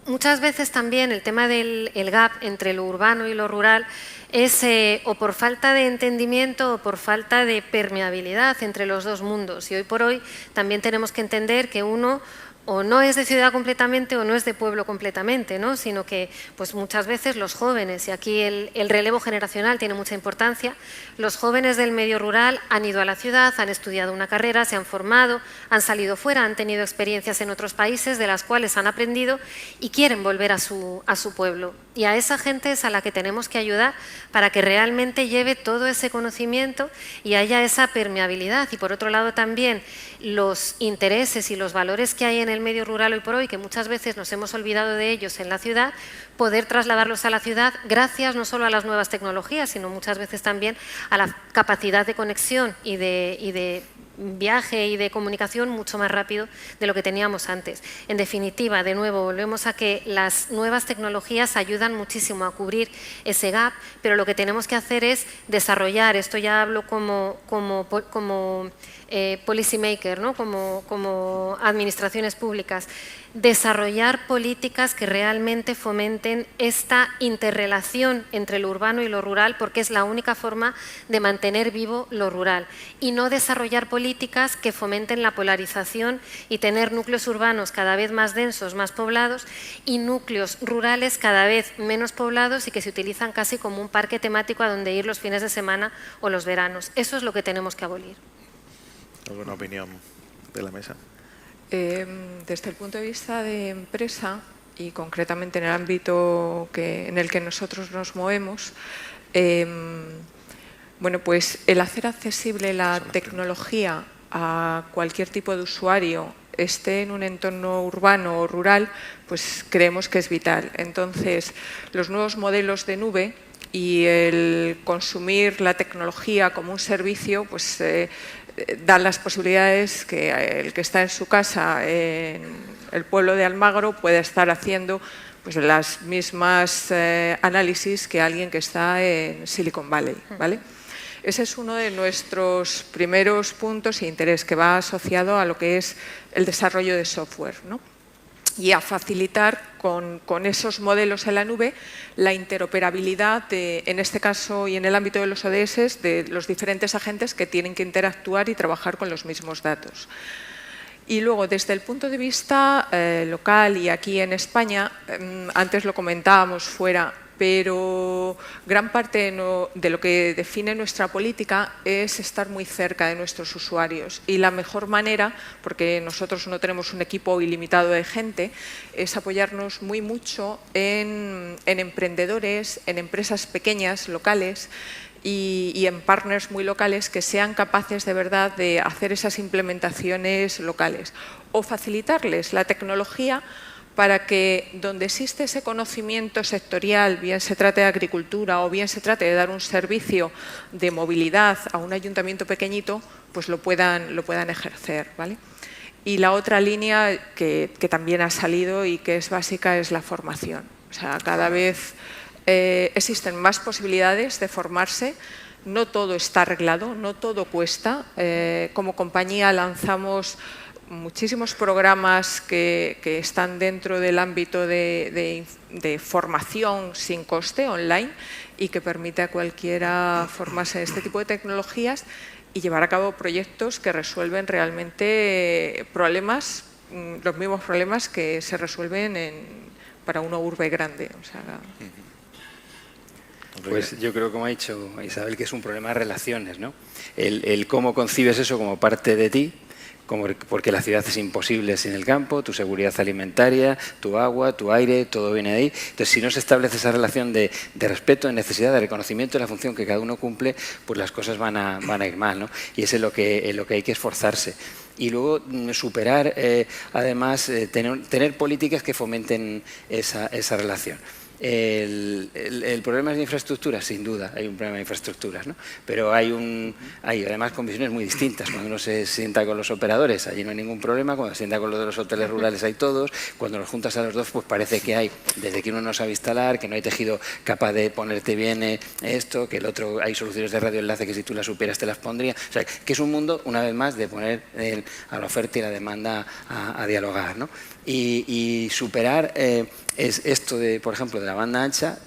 Muchas veces también el tema del gap entre lo urbano y lo rural es o por falta de entendimiento o por falta de permeabilidad entre los dos mundos. Y hoy por hoy también tenemos que entender que uno o no es de ciudad completamente o no es de pueblo completamente, ¿no?, sino que pues muchas veces los jóvenes, y aquí el relevo generacional tiene mucha importancia, los jóvenes del medio rural han ido a la ciudad, han estudiado una carrera, se han formado, han salido fuera, han tenido experiencias en otros países de las cuales han aprendido y quieren volver a su pueblo. Y a esa gente es a la que tenemos que ayudar para que realmente lleve todo ese conocimiento y haya esa permeabilidad. Y por otro lado también los intereses y los valores que hay en el medio rural hoy por hoy, que muchas veces nos hemos olvidado de ellos en la ciudad, poder trasladarlos a la ciudad gracias no solo a las nuevas tecnologías, sino muchas veces también a la capacidad de conexión y de viaje y de comunicación mucho más rápido de lo que teníamos antes. En definitiva, de nuevo, volvemos a que las nuevas tecnologías ayudan muchísimo a cubrir ese gap, pero lo que tenemos que hacer es desarrollar, esto ya hablo como policy maker, ¿no?, como administraciones públicas, desarrollar políticas que realmente fomenten esta interrelación entre lo urbano y lo rural, porque es la única forma de mantener vivo lo rural, y no desarrollar políticas que fomenten la polarización y tener núcleos urbanos cada vez más densos, más poblados, y núcleos rurales cada vez menos poblados y que se utilizan casi como un parque temático a donde ir los fines de semana o los veranos. Eso es lo que tenemos que abolir. ¿Alguna opinión de la mesa? Desde el punto de vista de empresa y concretamente en el ámbito en el que nosotros nos movemos, bueno, pues el hacer accesible la tecnología a cualquier tipo de usuario, esté en un entorno urbano o rural, pues creemos que es vital. Entonces, los nuevos modelos de nube y el consumir la tecnología como un servicio, pues dan las posibilidades que el que está en su casa en el pueblo de Almagro pueda estar haciendo pues las mismas análisis que alguien que está en Silicon Valley, ¿vale? Ese es uno de nuestros primeros puntos de interés, que va asociado a lo que es el desarrollo de software, ¿no?, y a facilitar con esos modelos en la nube la interoperabilidad, en este caso y en el ámbito de los ODS, de los diferentes agentes que tienen que interactuar y trabajar con los mismos datos. Y luego, desde el punto de vista local y aquí en España, antes lo comentábamos fuera, pero gran parte de lo que define nuestra política es estar muy cerca de nuestros usuarios. Y la mejor manera, porque nosotros no tenemos un equipo ilimitado de gente, es apoyarnos muy mucho en emprendedores, en empresas pequeñas, locales, y en partners muy locales que sean capaces de verdad de hacer esas implementaciones locales o facilitarles la tecnología para que donde existe ese conocimiento sectorial, bien se trate de agricultura o bien se trate de dar un servicio de movilidad a un ayuntamiento pequeñito, pues lo puedan ejercer, ¿vale? Y la otra línea que también ha salido y que es básica es la formación. O sea, cada vez existen más posibilidades de formarse, no todo está arreglado, no todo cuesta. Como compañía lanzamos muchísimos programas que están dentro del ámbito de formación sin coste online y que permite a cualquiera formarse en este tipo de tecnologías y llevar a cabo proyectos que resuelven realmente problemas, los mismos problemas que se resuelven para una urbe grande. O sea, pues yo creo, como ha dicho Isabel, que es un problema de relaciones, ¿no? El cómo concibes eso como parte de ti, porque la ciudad es imposible sin el campo, tu seguridad alimentaria, tu agua, tu aire, todo viene de ahí. Entonces, si no se establece esa relación de respeto, de necesidad, de reconocimiento de la función que cada uno cumple, pues las cosas van a ir mal, ¿no? Y es en lo que hay que esforzarse. Y luego superar, además, tener políticas que fomenten esa relación. El problema es de infraestructuras, sin duda, hay un problema de infraestructuras, ¿no? Pero hay además con visiones muy distintas. Cuando uno se sienta con los operadores, allí no hay ningún problema. Cuando se sienta con los de los hoteles rurales, hay todos. Cuando los juntas a los dos, pues parece que hay, desde que uno no sabe instalar, que no hay tejido capaz de ponerte bien esto, que el otro, hay soluciones de radioenlace que si tú las supieras te las pondría. O sea, que es un mundo, una vez más, de poner a la oferta y la demanda a dialogar, ¿no? Y superar es esto de, por ejemplo, de la banda ancha,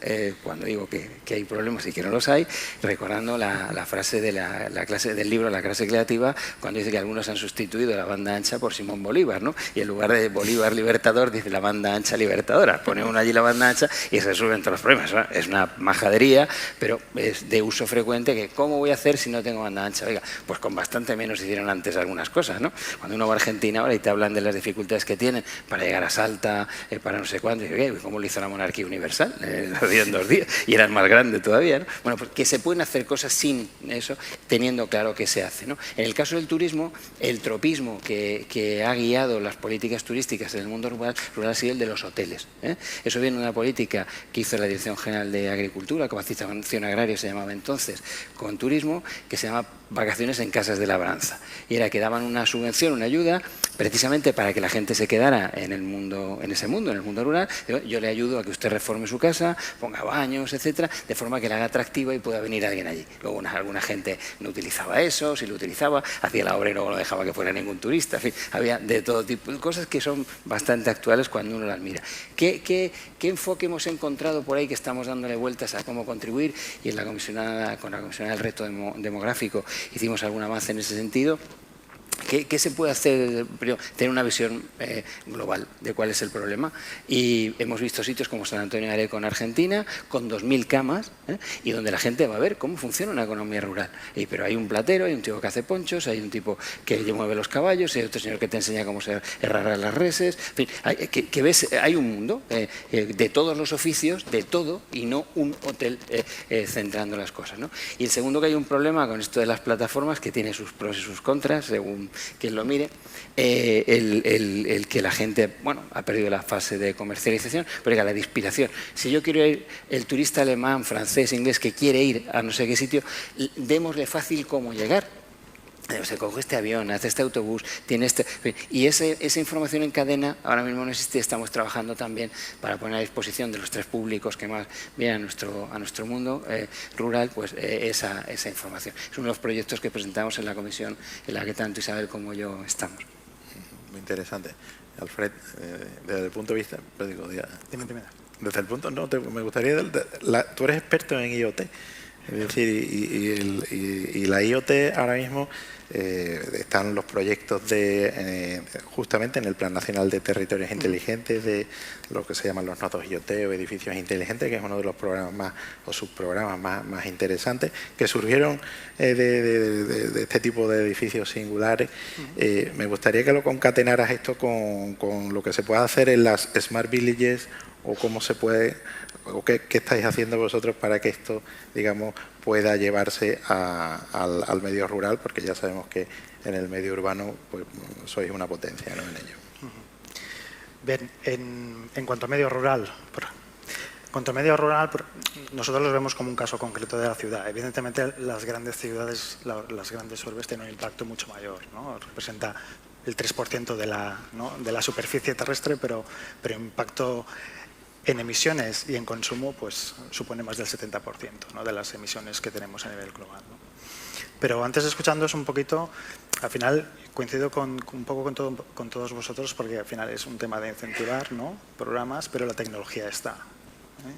cuando digo que hay problemas y que no los hay, recordando la frase de la clase del libro La clase creativa, cuando dice que algunos han sustituido la banda ancha por Simón Bolívar, ¿no? Y en lugar de Bolívar libertador, dice la banda ancha libertadora. Pone uno allí la banda ancha y se resuelven todos los problemas. Es una majadería, pero es de uso frecuente. Que ¿cómo voy a hacer si no tengo banda ancha? Oiga, pues con bastante menos hicieron antes algunas cosas, ¿no? Cuando uno va a Argentina ahora y te hablan de las dificultades que tienen para llegar a Salta, para no sé cuánto, y ¿cómo lo hizo la monarquía universal? Lo dio en 2 días y eran más grandes todavía, ¿no? Bueno, pues que se pueden hacer cosas sin eso, teniendo claro qué se hace, ¿no? En el caso del turismo, el tropismo que ha guiado las políticas turísticas en el mundo rural ha sido el de los hoteles, ¿eh? Eso viene de una política que hizo la Dirección General de Agricultura, Capacitación Agraria se llamaba entonces, con turismo, que se llama Vacaciones en Casas de Labranza. Y era que daban una subvención, una ayuda, precisamente para que la gente se quedara en el mundo rural. Yo le ayudo a que usted reforme su casa, ponga baños, etcétera, de forma que la haga atractiva y pueda venir alguien allí. Luego alguna gente no utilizaba eso, si lo utilizaba, hacía la obra y luego no dejaba que fuera ningún turista. En fin, había de todo tipo de cosas que son bastante actuales cuando uno las mira. ¿Qué enfoque hemos encontrado por ahí que estamos dándole vueltas a cómo contribuir? Y en con la comisionada del reto demográfico hicimos algún avance en ese sentido. ¿Qué se puede hacer? Primero, tener una visión global de cuál es el problema. Y hemos visto sitios como San Antonio de Areco en Argentina, con 2.000 camas, y donde la gente va a ver cómo funciona una economía rural. Pero hay un platero, hay un tipo que hace ponchos, hay un tipo que mueve los caballos, hay otro señor que te enseña cómo se herrarán las reses. En fin, hay un mundo de todos los oficios, de todo, y no un hotel centrando las cosas, ¿no? Y el segundo, que hay un problema con esto de las plataformas que tiene sus pros y sus contras, según quien lo mire, el que la gente, bueno, ha perdido la fase de comercialización, pero la de inspiración. Si yo quiero ir, el turista alemán, francés, inglés, que quiere ir a no sé qué sitio, démosle fácil cómo llegar. Se coge este avión, hace este autobús, tiene y esa información en cadena ahora mismo no existe. Estamos trabajando también para poner a disposición de los 3 públicos que más vienen a nuestro mundo rural, pues esa información. Es uno de los proyectos que presentamos en la comisión en la que tanto Isabel como yo estamos. Muy interesante. Alfred, desde el punto de vista, Dime. desde el punto, no, me gustaría, tú eres experto en IoT. Es decir, y la IoT ahora mismo están los proyectos justamente en el Plan Nacional de Territorios Inteligentes, de lo que se llaman los nodos IoT o edificios inteligentes, que es uno de los programas más o subprogramas más interesantes, que surgieron de este tipo de edificios singulares. Me gustaría que lo concatenaras esto con lo que se puede hacer en las Smart Villages, o cómo se puede, o qué estáis haciendo vosotros para que esto, digamos, pueda llevarse al medio rural, porque ya sabemos que en el medio urbano pues sois una potencia, ¿no?, en ello. Bien, en cuanto a medio rural, nosotros los vemos como un caso concreto de la ciudad. Evidentemente, las grandes ciudades, las grandes urbes tienen un impacto mucho mayor, ¿no? Representa el 3% de la superficie terrestre, pero impacto en emisiones y en consumo pues supone más del 70%, ¿no?, de las emisiones que tenemos a nivel global, ¿no? Pero antes, escuchándoos un poquito, al final coincido un poco con todos vosotros, porque al final es un tema de incentivar, ¿no?, programas, pero la tecnología está, ¿eh?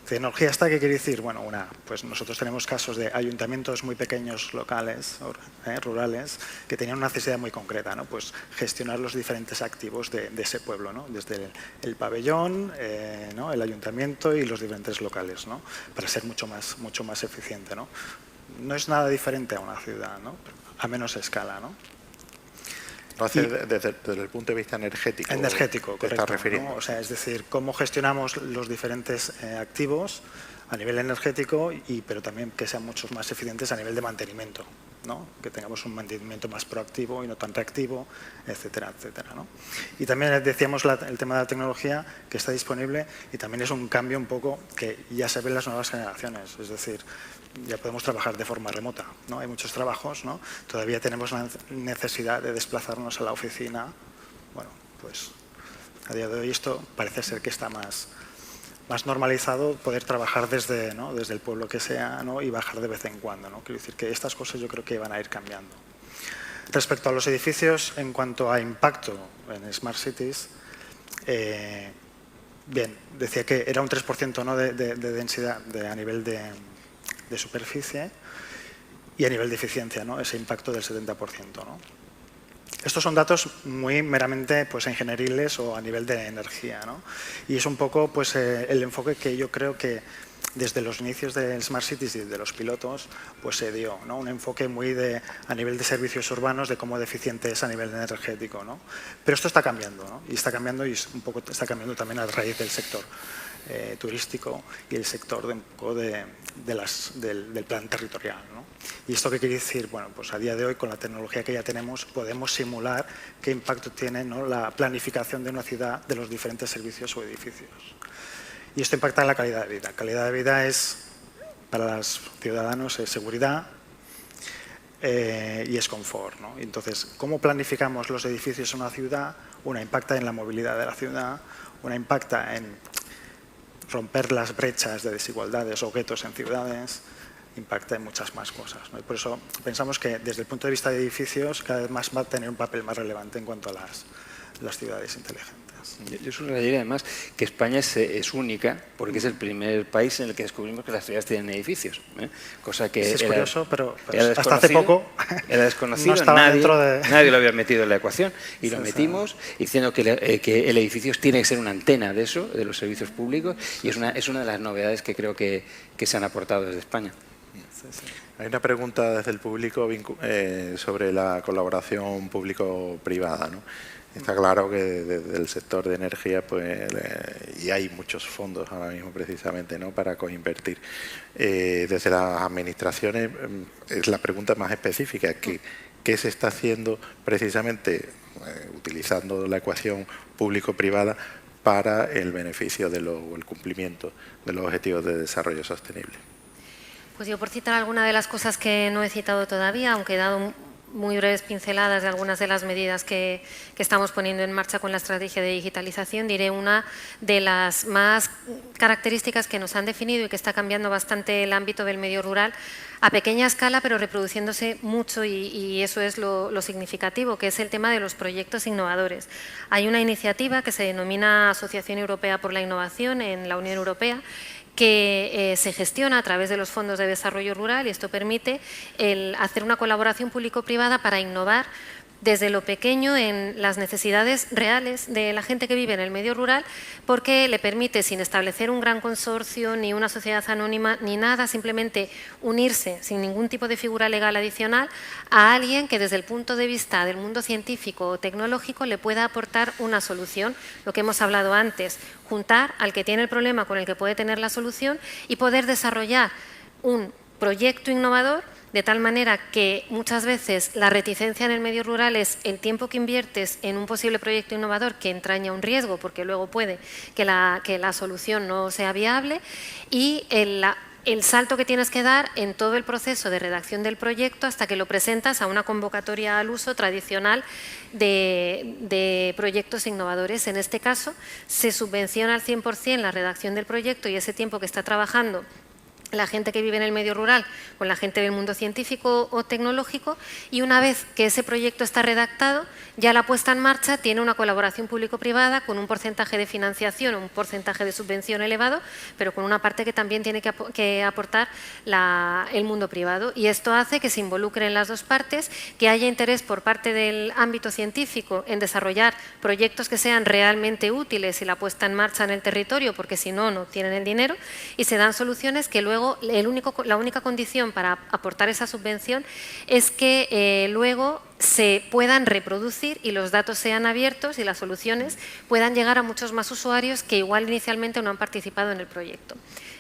Tecnología está, ¿qué quiere decir? Bueno, pues nosotros tenemos casos de ayuntamientos muy pequeños, locales, rurales, que tenían una necesidad muy concreta, ¿no? Pues gestionar los diferentes activos de ese pueblo, ¿no?, desde el pabellón, ¿no?, el ayuntamiento y los diferentes locales, ¿no?, para ser mucho más eficiente, ¿no? No es nada diferente a una ciudad, ¿no?, a menos escala, ¿no? Lo hace desde el punto de vista energético. Energético, ¿te correcto, estás refiriendo? ¿no? O sea, es decir, cómo gestionamos los diferentes activos a nivel energético, pero también que sean muchos más eficientes a nivel de mantenimiento, ¿no? Que tengamos un mantenimiento más proactivo y no tan reactivo, etcétera, etcétera, ¿no? Y también decíamos el tema de la tecnología que está disponible, y también es un cambio un poco que ya se ve en las nuevas generaciones, es decir, ya podemos trabajar de forma remota, ¿no? Hay muchos trabajos, ¿no? Todavía tenemos la necesidad de desplazarnos a la oficina. Bueno, pues a día de hoy esto parece ser que está más normalizado, poder trabajar desde el pueblo que sea, ¿no?, y bajar de vez en cuando, ¿no? Quiero decir que estas cosas yo creo que van a ir cambiando. Respecto a los edificios, en cuanto a impacto en Smart Cities, bien, decía que era un 3%, ¿no?, de densidad a nivel de superficie, y a nivel de eficiencia, ¿no?, ese impacto del 70%, ¿no? Estos son datos muy meramente pues ingenieriles o a nivel de energía, ¿no? Y es un poco pues el enfoque que yo creo que desde los inicios del Smart Cities y de los pilotos pues se dio, ¿no? Un enfoque muy a nivel de servicios urbanos, de cómo de eficiente es a nivel energético, ¿no? Pero esto está cambiando, ¿no? Y está cambiando, y un poco está cambiando también a raíz del sector turístico y el sector del plan territorial, ¿no? ¿Y esto qué quiere decir? Bueno, pues a día de hoy, con la tecnología que ya tenemos, podemos simular qué impacto tiene, ¿no?, la planificación de una ciudad, de los diferentes servicios o edificios. Y esto impacta en la calidad de vida. Calidad de vida es, para los ciudadanos, es seguridad y es confort, ¿no? Entonces, ¿cómo planificamos los edificios en una ciudad? Una impacta en la movilidad de la ciudad, una impacta en romper las brechas de desigualdades o guetos en ciudades, impacta en muchas más cosas, ¿no? Y por eso pensamos que desde el punto de vista de edificios cada vez más va a tener un papel más relevante en cuanto a las ciudades inteligentes. Yo subrayaría además que España es única porque es el primer país en el que descubrimos que las ciudades tienen edificios, ¿eh? Cosa que es curioso, pero era hasta hace poco era desconocido, no estaba dentro de... nadie lo había metido en la ecuación, y lo metimos diciendo que el edificio tiene que ser una antena de eso, de los servicios públicos, y es una de las novedades que creo que se han aportado desde España. Hay una pregunta desde el público sobre la colaboración público-privada, ¿no? Está claro que desde el sector de energía, pues, y hay muchos fondos ahora mismo precisamente, ¿no?, para coinvertir. Desde las administraciones es la pregunta más específica, ¿qué se está haciendo precisamente utilizando la ecuación público-privada para el beneficio o el cumplimiento de los objetivos de desarrollo sostenible? Pues yo, por citar alguna de las cosas que no he citado todavía, aunque he dado muy breves pinceladas de algunas de las medidas que estamos poniendo en marcha con la estrategia de digitalización, diré una de las más características que nos han definido y que está cambiando bastante el ámbito del medio rural a pequeña escala, pero reproduciéndose mucho, y eso es lo significativo, que es el tema de los proyectos innovadores. Hay una iniciativa que se denomina Asociación Europea por la Innovación en la Unión Europea, que se gestiona a través de los fondos de desarrollo rural, y esto permite hacer una colaboración público-privada para innovar desde lo pequeño en las necesidades reales de la gente que vive en el medio rural, porque le permite, sin establecer un gran consorcio, ni una sociedad anónima, ni nada, simplemente unirse sin ningún tipo de figura legal adicional a alguien que desde el punto de vista del mundo científico o tecnológico le pueda aportar una solución, lo que hemos hablado antes, juntar al que tiene el problema con el que puede tener la solución y poder desarrollar un proyecto innovador, de tal manera que muchas veces la reticencia en el medio rural es el tiempo que inviertes en un posible proyecto innovador que entraña un riesgo, porque luego puede que la solución no sea viable, y el salto que tienes que dar en todo el proceso de redacción del proyecto hasta que lo presentas a una convocatoria al uso tradicional de proyectos innovadores. En este caso, se subvenciona al 100% la redacción del proyecto y ese tiempo que está trabajando la gente que vive en el medio rural con la gente del mundo científico o tecnológico, y una vez que ese proyecto está redactado, ya la puesta en marcha tiene una colaboración público-privada con un porcentaje de financiación, un porcentaje de subvención elevado, pero con una parte que también tiene que aportar el mundo privado. Y esto hace que se involucren las dos partes, que haya interés por parte del ámbito científico en desarrollar proyectos que sean realmente útiles y la puesta en marcha en el territorio, porque si no, no tienen el dinero, y se dan soluciones que luego la única condición para aportar esa subvención es que luego se puedan reproducir y los datos sean abiertos y las soluciones puedan llegar a muchos más usuarios que igual inicialmente no han participado en el proyecto.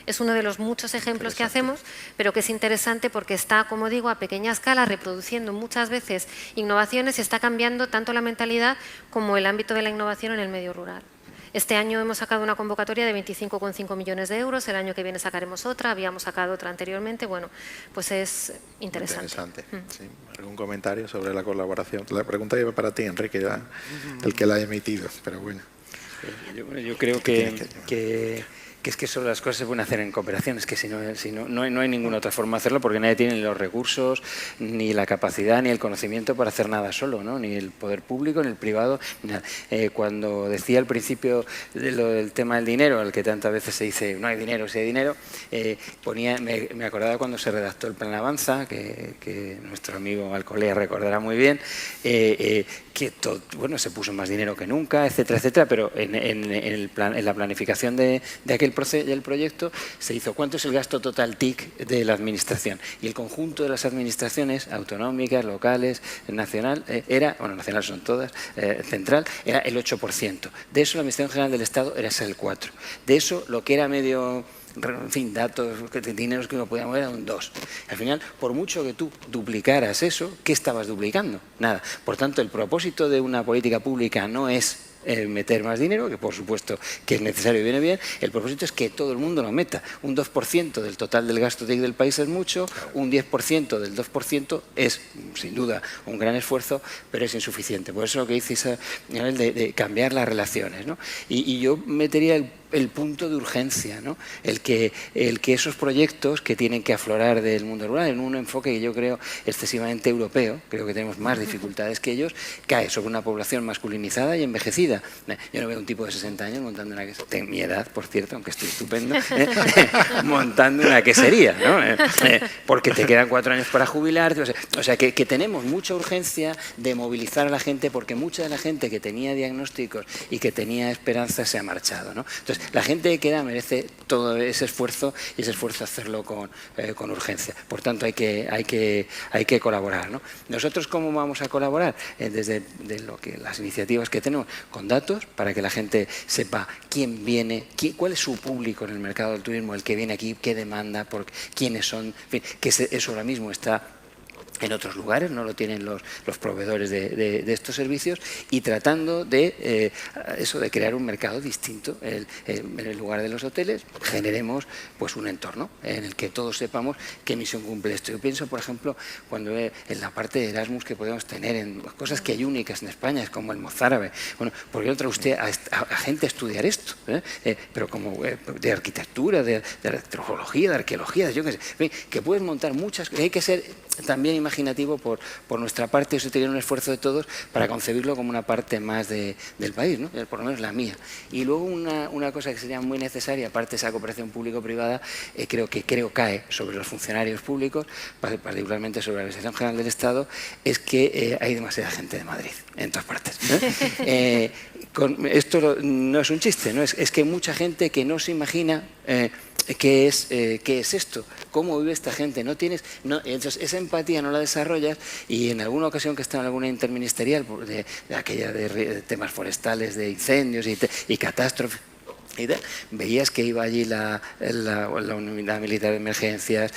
Es uno de los muchos ejemplos que hacemos, pero que es interesante porque está, como digo, a pequeña escala, reproduciendo muchas veces innovaciones y está cambiando tanto la mentalidad como el ámbito de la innovación en el medio rural. Este año hemos sacado una convocatoria de 25,5 millones de euros, el año que viene sacaremos otra, habíamos sacado otra anteriormente, bueno, pues es interesante. Sí. ¿Algún comentario sobre la colaboración? La pregunta iba para ti, Enrique, ya, el que la ha emitido, pero bueno. Yo creo que es que solo las cosas se pueden hacer en cooperación, es que si no hay ninguna otra forma de hacerlo, porque nadie tiene ni los recursos, ni la capacidad, ni el conocimiento para hacer nada solo, ¿no? Ni el poder público, ni el privado, ni nada. Cuando decía al principio del tema del dinero, al que tantas veces se dice no hay dinero, si hay dinero, me acordaba cuando se redactó el Plan Avanza, que nuestro amigo Alcolea recordará muy bien, que todo, bueno, se puso más dinero que nunca, etcétera, etcétera, pero en la planificación de aquel proyecto se hizo cuánto es el gasto total TIC de la administración, y el conjunto de las administraciones autonómicas, locales, nacional, nacional son todas, central, era el 8%. De eso la Administración General del Estado era el 4%. De eso lo que era medio... En fin, datos, dineros que uno podía mover, era un 2. Al final, por mucho que tú duplicaras eso, ¿qué estabas duplicando? Nada. Por tanto, el propósito de una política pública no es meter más dinero, que por supuesto que es necesario y viene bien. El propósito es que todo el mundo lo meta. Un 2% del total del gasto TIC del país es mucho, un 10% del 2% es sin duda un gran esfuerzo, pero es insuficiente. Por eso lo que dice Isabel de cambiar las relaciones, ¿no? Y yo metería el punto de urgencia, ¿no? El que esos proyectos que tienen que aflorar del mundo rural en un enfoque que yo creo excesivamente europeo, creo que tenemos más dificultades que ellos, cae sobre una población masculinizada y envejecida. Yo no veo un tipo de 60 años montando una quesería, tengo mi edad, por cierto, aunque estoy estupendo, montando una quesería, ¿no? Porque te quedan 4 años para jubilarte. O sea que tenemos mucha urgencia de movilizar a la gente, porque mucha de la gente que tenía diagnósticos y que tenía esperanza se ha marchado, ¿no? Entonces, la gente que queda merece todo ese esfuerzo, y ese esfuerzo hacerlo con urgencia. Por tanto, hay que colaborar, ¿no? Nosotros, ¿cómo vamos a colaborar? Desde las iniciativas que tenemos, con datos, para que la gente sepa quién viene, cuál es su público en el mercado del turismo, el que viene aquí, qué demanda, quiénes son, en fin, que eso ahora mismo está en otros lugares, no lo tienen los proveedores de estos servicios, y tratando de crear un mercado distinto. En el lugar de los hoteles generemos pues un entorno en el que todos sepamos qué misión cumple esto. Yo pienso, por ejemplo, cuando en la parte de Erasmus que podemos tener, en cosas que hay únicas en España, es como el mozárabe. Bueno, ¿por qué no trae usted a gente a estudiar esto? Pero como de arquitectura, de antropología, de arqueología, yo qué sé, que puedes montar muchas, hay que ser también imaginativo por nuestra parte. Eso sería un esfuerzo de todos para concebirlo como una parte más del país, ¿no? Por lo menos la mía. Y luego una cosa que sería muy necesaria, aparte de esa cooperación público-privada, creo cae sobre los funcionarios públicos, particularmente sobre la Administración General del Estado, es que hay demasiada gente de Madrid, en todas partes, ¿eh? Esto no es un chiste, ¿no? Es que hay mucha gente que no se imagina ¿qué es esto? ¿Cómo vive esta gente? Entonces, esa empatía no la desarrollas, y en alguna ocasión que estaba en alguna interministerial de aquella de temas forestales, de incendios y catástrofes, veías que iba allí la unidad militar de emergencias,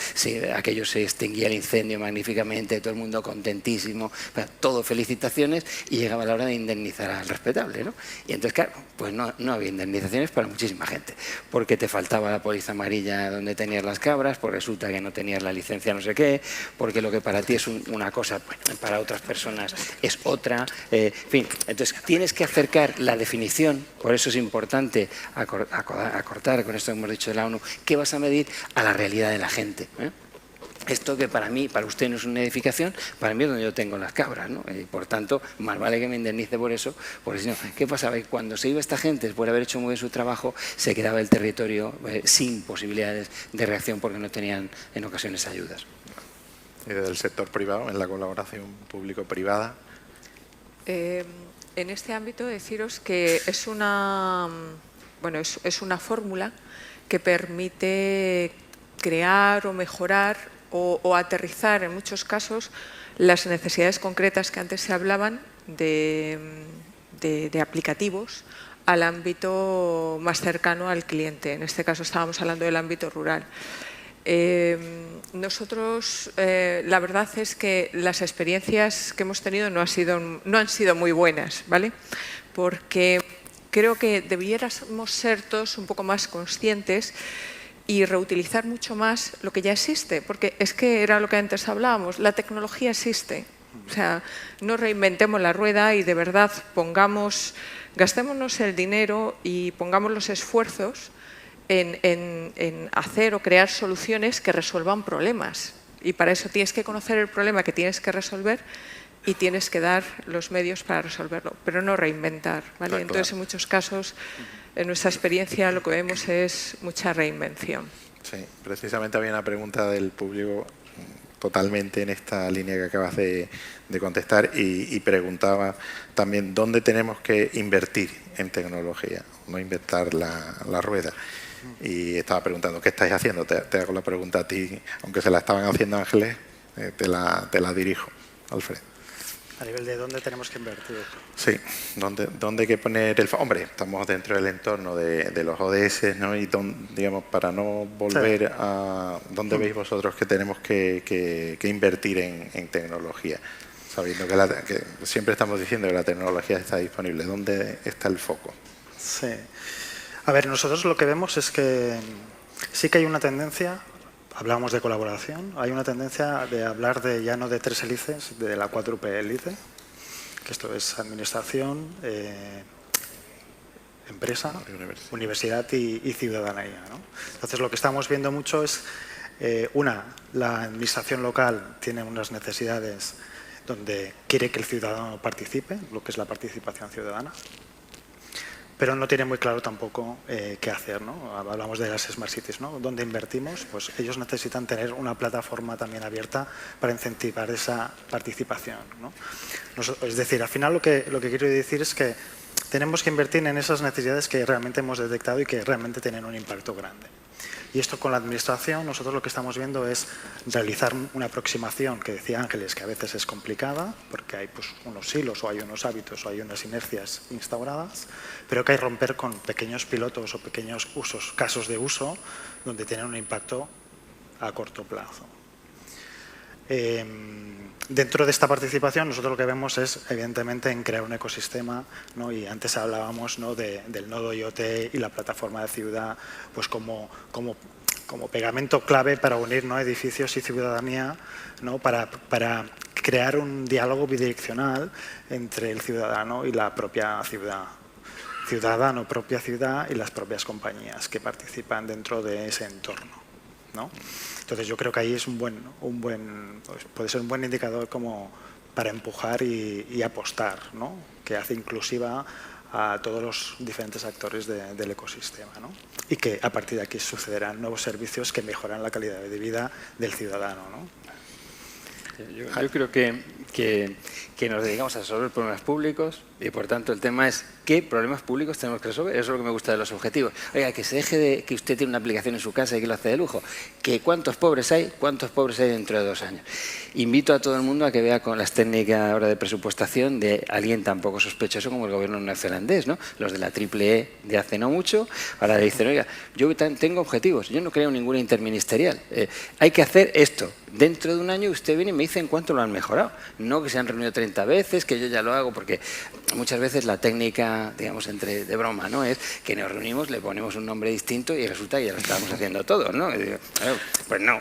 aquello se extinguía el incendio magníficamente, todo el mundo contentísimo, todo felicitaciones, y llegaba la hora de indemnizar al respetable, ¿no? Y entonces, claro, pues no había indemnizaciones para muchísima gente, porque te faltaba la póliza amarilla donde tenías las cabras, porque resulta que no tenías la licencia no sé qué, porque lo que para ti es una cosa, para otras personas es otra, en fin. Entonces tienes que acercar la definición, por eso es importante acortar con esto que hemos dicho de la ONU, ¿qué vas a medir? A la realidad de la gente, ¿eh? Esto que para usted no es una edificación, para mí es donde yo tengo las cabras, ¿no? Y por tanto, más vale que me indemnice por eso, porque si no, ¿qué pasaba? Cuando se iba esta gente, después de haber hecho muy bien su trabajo, se quedaba el territorio sin posibilidades de reacción, porque no tenían en ocasiones ayudas. Y desde el sector privado, en la colaboración público-privada. En este ámbito, deciros que es una fórmula que permite crear o mejorar o aterrizar en muchos casos las necesidades concretas que antes se hablaban de aplicativos al ámbito más cercano al cliente. En este caso estábamos hablando del ámbito rural. Nosotros, la verdad es que las experiencias que hemos tenido no han sido muy buenas, ¿vale? Porque creo que debiéramos ser todos un poco más conscientes y reutilizar mucho más lo que ya existe, porque es que era lo que antes hablábamos, la tecnología existe. O sea, no reinventemos la rueda y de verdad gastémonos el dinero y pongamos los esfuerzos en hacer o crear soluciones que resuelvan problemas. Y para eso tienes que conocer el problema que tienes que resolver y tienes que dar los medios para resolverlo, pero no reinventar, ¿vale? Claro. Entonces, en muchos casos, en nuestra experiencia, lo que vemos es mucha reinvención. Sí, precisamente había una pregunta del público totalmente en esta línea que acabas de contestar y preguntaba también dónde tenemos que invertir en tecnología, no inventar la rueda. Y estaba preguntando, ¿qué estáis haciendo? Te hago la pregunta a ti, aunque se la estaban haciendo Ángeles, te la dirijo, Alfred. A nivel de dónde tenemos que invertir. Sí, dónde hay que poner el... Hombre, estamos dentro del entorno de los ODS, ¿no? Y digamos, para no volver a... ¿Dónde veis vosotros que tenemos que invertir en tecnología? Sabiendo que siempre estamos diciendo que la tecnología está disponible. ¿Dónde está el foco? Sí. A ver, nosotros lo que vemos es que sí que hay una tendencia... Hablamos de colaboración, hay una tendencia de hablar ya no de 3 hélices, de la 4P hélice, que esto es administración, empresa, universidad y ciudadanía, ¿no? Entonces lo que estamos viendo mucho es, la administración local tiene unas necesidades donde quiere que el ciudadano participe, lo que es la participación ciudadana, pero no tiene muy claro tampoco qué hacer, ¿no? Hablamos de las Smart Cities, ¿no? ¿Dónde invertimos? Pues ellos necesitan tener una plataforma también abierta para incentivar esa participación, ¿no? Es decir, al final lo que quiero decir es que tenemos que invertir en esas necesidades que realmente hemos detectado y que realmente tienen un impacto grande. Y esto con la administración, nosotros lo que estamos viendo es realizar una aproximación, que decía Ángeles, que a veces es complicada, porque hay pues, unos hilos o hay unos hábitos o hay unas inercias instauradas, pero que hay que romper con pequeños pilotos o pequeños casos de uso, donde tienen un impacto a corto plazo. Dentro de esta participación, nosotros lo que vemos es, evidentemente, en crear un ecosistema, ¿no? Y antes hablábamos, ¿no? del nodo IoT y la plataforma de ciudad pues como pegamento clave para unir, ¿no? edificios y ciudadanía, ¿no? para crear un diálogo bidireccional entre el ciudadano y la propia ciudad. Ciudadano, propia ciudad y las propias compañías que participan dentro de ese entorno. ¿no? Entonces yo creo que ahí es puede ser un buen indicador como para empujar y apostar, ¿no? Que hace inclusiva a todos los diferentes actores del ecosistema, ¿no? Y que a partir de aquí sucederán nuevos servicios que mejoran la calidad de vida del ciudadano, ¿no? Yo creo que nos dedicamos a resolver problemas públicos y, por tanto, el tema es qué problemas públicos tenemos que resolver. Eso es lo que me gusta de los objetivos. Oiga, que se deje de que usted tiene una aplicación en su casa y que lo hace de lujo. Que cuántos pobres hay dentro de 2 años. Invito a todo el mundo a que vea con las técnicas ahora de presupuestación de alguien tan poco sospechoso como el gobierno neozelandés, ¿no? Los de la triple de hace no mucho, ahora dicen, oiga, yo tengo objetivos, yo no creo ninguna interministerial. Hay que hacer esto. Dentro de 1 año usted viene y me dice en cuánto lo han mejorado. No que se han reunido 30 veces, que yo ya lo hago, porque muchas veces la técnica, digamos, de broma, ¿no? Es que nos reunimos, le ponemos un nombre distinto y resulta que ya lo estábamos haciendo todos, ¿no? Y digo, pues no,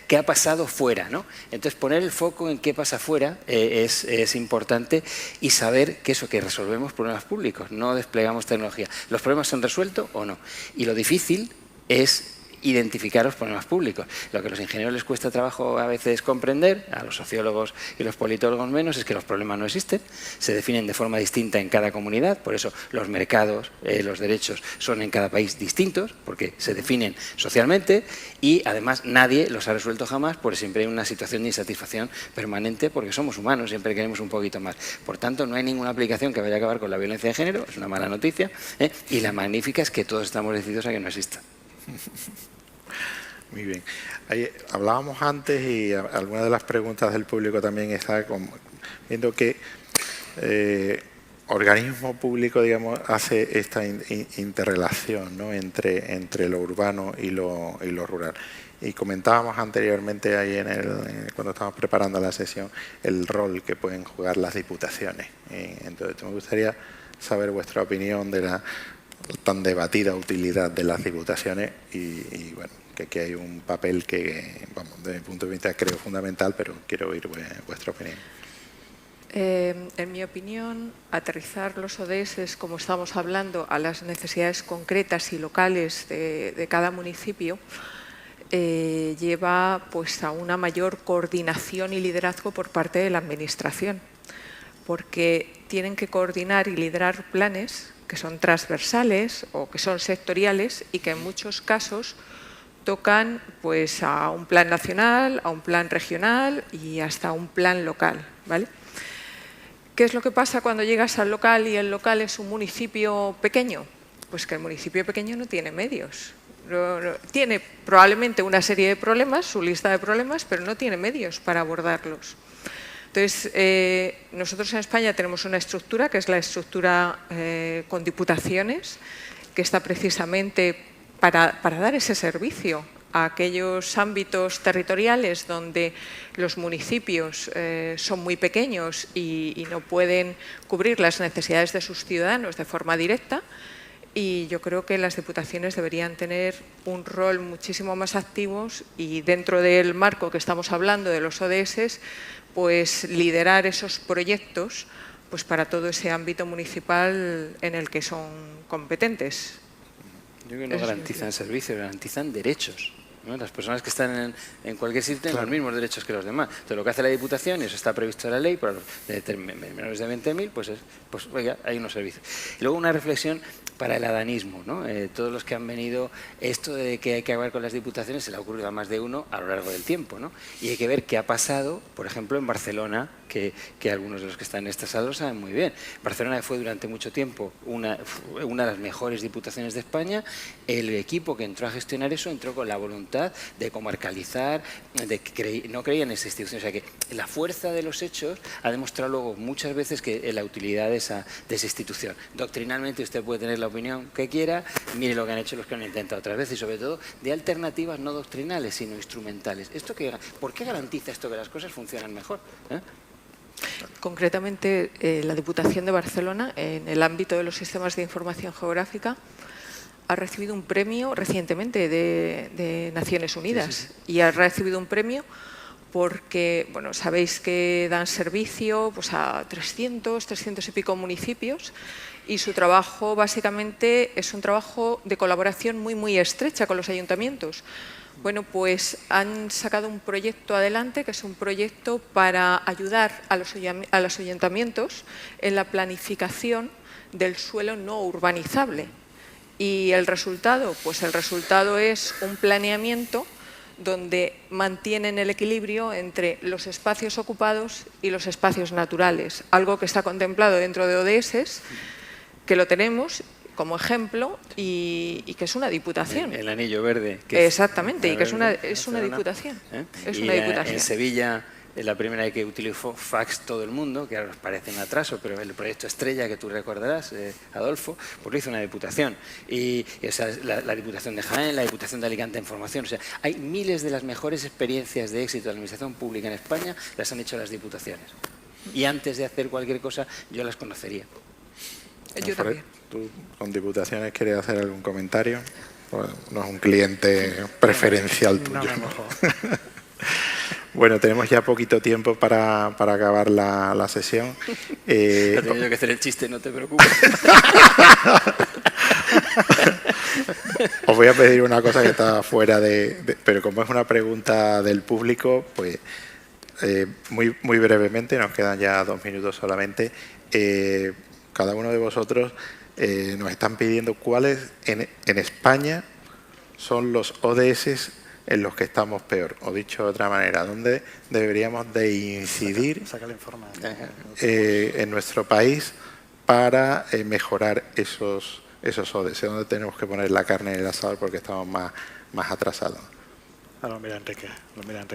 ¿qué ha pasado fuera, no? Entonces, poner el foco en qué pasa fuera es importante y saber que eso, que resolvemos problemas públicos, no desplegamos tecnología. ¿Los problemas se han resuelto o no? Y lo difícil es identificar los problemas públicos. Lo que a los ingenieros les cuesta trabajo a veces comprender, a los sociólogos y los politólogos menos, es que los problemas no existen, se definen de forma distinta en cada comunidad, por eso los mercados, los derechos son en cada país distintos, porque se definen socialmente y además nadie los ha resuelto jamás, porque siempre hay una situación de insatisfacción permanente, porque somos humanos, siempre queremos un poquito más. Por tanto, no hay ninguna aplicación que vaya a acabar con la violencia de género, es una mala noticia, y la magnífica es que todos estamos decididos a que no exista. Muy bien. Hablábamos antes y alguna de las preguntas del público también está viendo que organismo público, digamos, hace esta interrelación, ¿no? entre lo urbano y lo rural. Y comentábamos anteriormente ahí cuando estábamos preparando la sesión el rol que pueden jugar las diputaciones. Entonces me gustaría saber vuestra opinión de la tan debatida utilidad de las diputaciones y bueno, que hay un papel que, vamos, desde mi punto de vista creo fundamental, pero quiero oír vuestra opinión. En mi opinión, aterrizar los ODS, como estamos hablando, a las necesidades concretas y locales de cada municipio lleva pues, a una mayor coordinación y liderazgo por parte de la Administración, porque tienen que coordinar y liderar planes que son transversales o que son sectoriales y que en muchos casos tocan pues, a un plan nacional, a un plan regional y hasta un plan local, ¿vale? ¿Qué es lo que pasa cuando llegas al local y el local es un municipio pequeño? Pues que el municipio pequeño no tiene medios. Tiene probablemente una serie de problemas, su lista de problemas, pero no tiene medios para abordarlos. Entonces, nosotros en España tenemos una estructura, que es la estructura con diputaciones, que está precisamente para dar ese servicio a aquellos ámbitos territoriales donde los municipios son muy pequeños y no pueden cubrir las necesidades de sus ciudadanos de forma directa. Y yo creo que las diputaciones deberían tener un rol muchísimo más activo y dentro del marco que estamos hablando de los ODS, pues liderar esos proyectos pues para todo ese ámbito municipal en el que son competentes. Yo creo que no garantizan servicios, garantizan derechos, ¿no? Las personas que están en cualquier sitio tienen los mismos derechos que los demás. Entonces, lo que hace la Diputación, y eso está previsto en la ley, para los menores de 20.000, pues oiga, hay unos servicios. Y luego una reflexión para el adanismo, ¿no? Todos los que han venido, esto de que hay que acabar con las diputaciones se le ha ocurrido a más de uno a lo largo del tiempo, ¿no? Y hay que ver qué ha pasado, por ejemplo, en Barcelona, que algunos de los que están en esta sala lo saben muy bien. Barcelona fue durante mucho tiempo una de las mejores diputaciones de España. El equipo que entró a gestionar eso entró con la voluntad de comarcalizar, no creía en esa institución. O sea que la fuerza de los hechos ha demostrado luego muchas veces que la utilidad de esa institución. Doctrinalmente usted puede tener la opinión que quiera, mire lo que han hecho los que han intentado otras veces y sobre todo de alternativas no doctrinales sino instrumentales. ¿Por qué garantiza esto que las cosas funcionan mejor? Concretamente, la Diputación de Barcelona, en el ámbito de los sistemas de información geográfica, ha recibido un premio recientemente de Naciones Unidas. Y ha recibido un premio porque, bueno, sabéis que dan servicio pues, a 300 y pico municipios y su trabajo básicamente es un trabajo de colaboración muy estrecha con los ayuntamientos, Bueno, pues han sacado un proyecto adelante, que es un proyecto para ayudar a los ayuntamientos en la planificación del suelo no urbanizable. Y el resultado, pues el resultado es un planeamiento donde mantienen el equilibrio entre los espacios ocupados y los espacios naturales, algo que está contemplado dentro de ODS, que lo tenemos como ejemplo y que es una diputación. El anillo verde. Exactamente, y que es una diputación. Es una diputación. En Sevilla, la primera vez que utilizó fax todo el mundo, que ahora nos parece un atraso, pero el proyecto Estrella, que tú recordarás, Adolfo, pues lo hizo una diputación. Y o sea, la Diputación de Jaén, la Diputación de Alicante en formación. O sea, hay miles de las mejores experiencias de éxito de la administración pública en España, las han hecho las diputaciones. Y antes de hacer cualquier cosa, yo las conocería. Yo también. ¿Tú con diputaciones quieres hacer algún comentario? Bueno, no es un cliente preferencial tuyo. No me mojo. Bueno, tenemos ya poquito tiempo para acabar la sesión. He tenido que hacer el chiste, no te preocupes. Os voy a pedir una cosa que está fuera pero como es una pregunta del público, pues muy brevemente, nos quedan ya 2 minutos solamente. Cada uno de vosotros nos están pidiendo cuáles en España son los ODS en los que estamos peor. O dicho de otra manera, ¿dónde deberíamos de incidir Saca el informe. en nuestro país para mejorar esos ODS? ¿Dónde tenemos que poner la carne en el asador porque estamos más atrasados? Lo mira Enrique.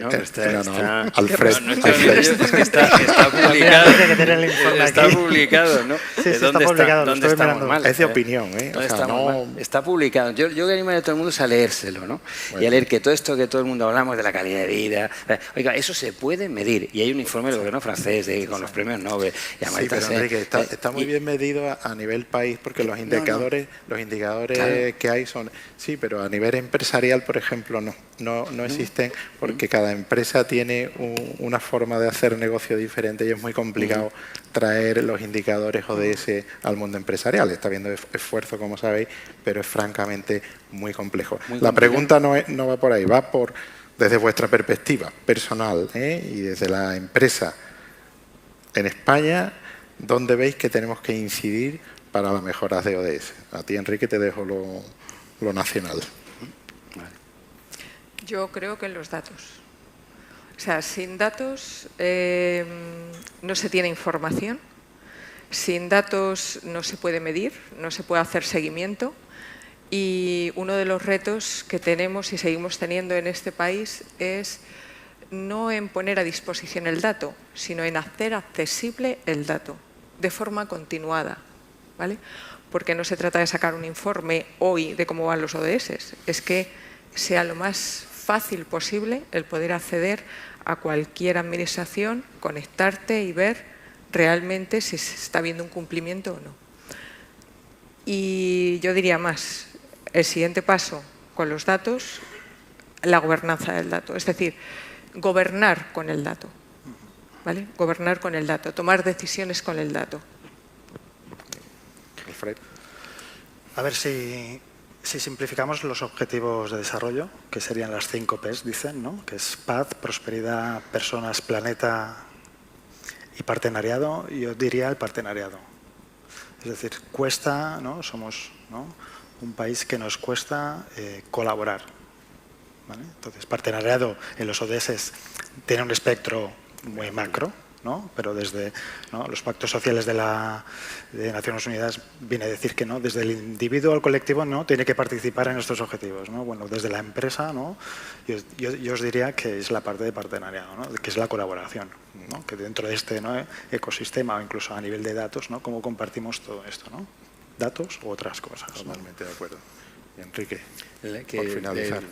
No, está Alfred. Es que está publicado. Que tener el informe Está aquí. publicado, ¿no? Sí, está publicado, lo ¿Dónde estoy estamos mirando. mal? Es de opinión, ¿eh? ¿Dónde O sea, estamos mal? Está publicado. Yo animo a todo el mundo a leérselo, ¿no? Bueno. Y a leer que todo esto que todo el mundo hablamos de la calidad de vida, oiga, eso se puede medir. Y hay un informe del gobierno francés con los premios Nobel. Y Sí, pero Enrique, está muy bien medido a nivel país porque los indicadores Claro. que hay son... Sí, pero a nivel empresarial, por ejemplo, no existen porque cada empresa tiene una forma de hacer negocio diferente y es muy complicado traer los indicadores ODS al mundo empresarial. Está habiendo esfuerzo, como sabéis, pero es francamente muy complejo. La pregunta no va por ahí, va desde vuestra perspectiva personal y desde la empresa en España, ¿dónde veis que tenemos que incidir para las mejoras de ODS? A ti, Enrique, te dejo lo nacional. Yo creo que en los datos. O sea, sin datos no se tiene información, sin datos no se puede medir, no se puede hacer seguimiento y uno de los retos que tenemos y seguimos teniendo en este país es no en poner a disposición el dato, sino en hacer accesible el dato de forma continuada, ¿vale? Porque no se trata de sacar un informe hoy de cómo van los ODS, es que sea lo más fácil posible el poder acceder a cualquier administración, conectarte y ver realmente si se está viendo un cumplimiento o no. Y yo diría más, el siguiente paso con los datos, la gobernanza del dato, es decir, gobernar con el dato, ¿vale? Gobernar con el dato, tomar decisiones con el dato. Alfred. A ver si simplificamos los objetivos de desarrollo, que serían las 5 P's, dicen, ¿no? Que es paz, prosperidad, personas, planeta y partenariado. Yo diría el partenariado. Es decir, cuesta, ¿no? Somos, ¿no?, un país que nos cuesta colaborar, ¿vale? Entonces, partenariado en los ODS tiene un espectro muy macro, ¿no? Pero desde, ¿no?, los pactos sociales de Naciones Unidas viene a decir que no, desde el individuo al colectivo, ¿no?, tiene que participar en estos objetivos, ¿no? Bueno, desde la empresa, ¿no?, yo os diría que es la parte de partenariado, ¿no?, que es la colaboración, ¿no?, que dentro de este, ¿no?, ecosistema o incluso a nivel de datos, ¿no?, cómo compartimos todo esto, ¿no?, datos u otras cosas, ¿no? Totalmente de acuerdo. Y Enrique, Que por finalizar.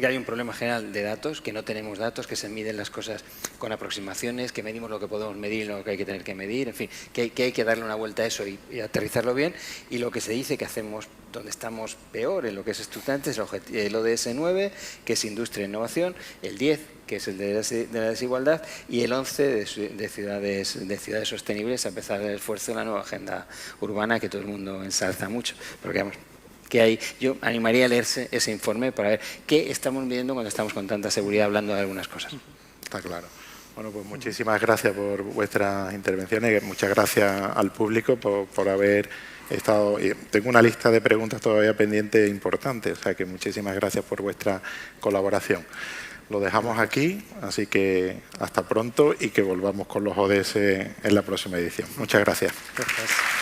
Que hay un problema general de datos, que no tenemos datos, que se miden las cosas con aproximaciones, que medimos lo que podemos medir y lo que hay que tener que medir, en fin, que hay que darle una vuelta a eso y aterrizarlo bien. Y lo que se dice que hacemos, donde estamos peor en lo que es estudiantes, el ODS 9, que es industria e innovación, el 10, que es el de la desigualdad, y el 11 de ciudades sostenibles, a pesar del esfuerzo de la nueva agenda urbana que todo el mundo ensalza mucho. Porque vamos, que hay. Yo animaría a leerse ese informe para ver qué estamos viendo cuando estamos con tanta seguridad hablando de algunas cosas. Está claro. Bueno, pues muchísimas gracias por vuestras intervenciones y muchas gracias al público por haber estado. Tengo una lista de preguntas todavía pendiente importante, o sea que muchísimas gracias por vuestra colaboración. Lo dejamos aquí, así que hasta pronto y que volvamos con los ODS en la próxima edición. Muchas gracias. Gracias.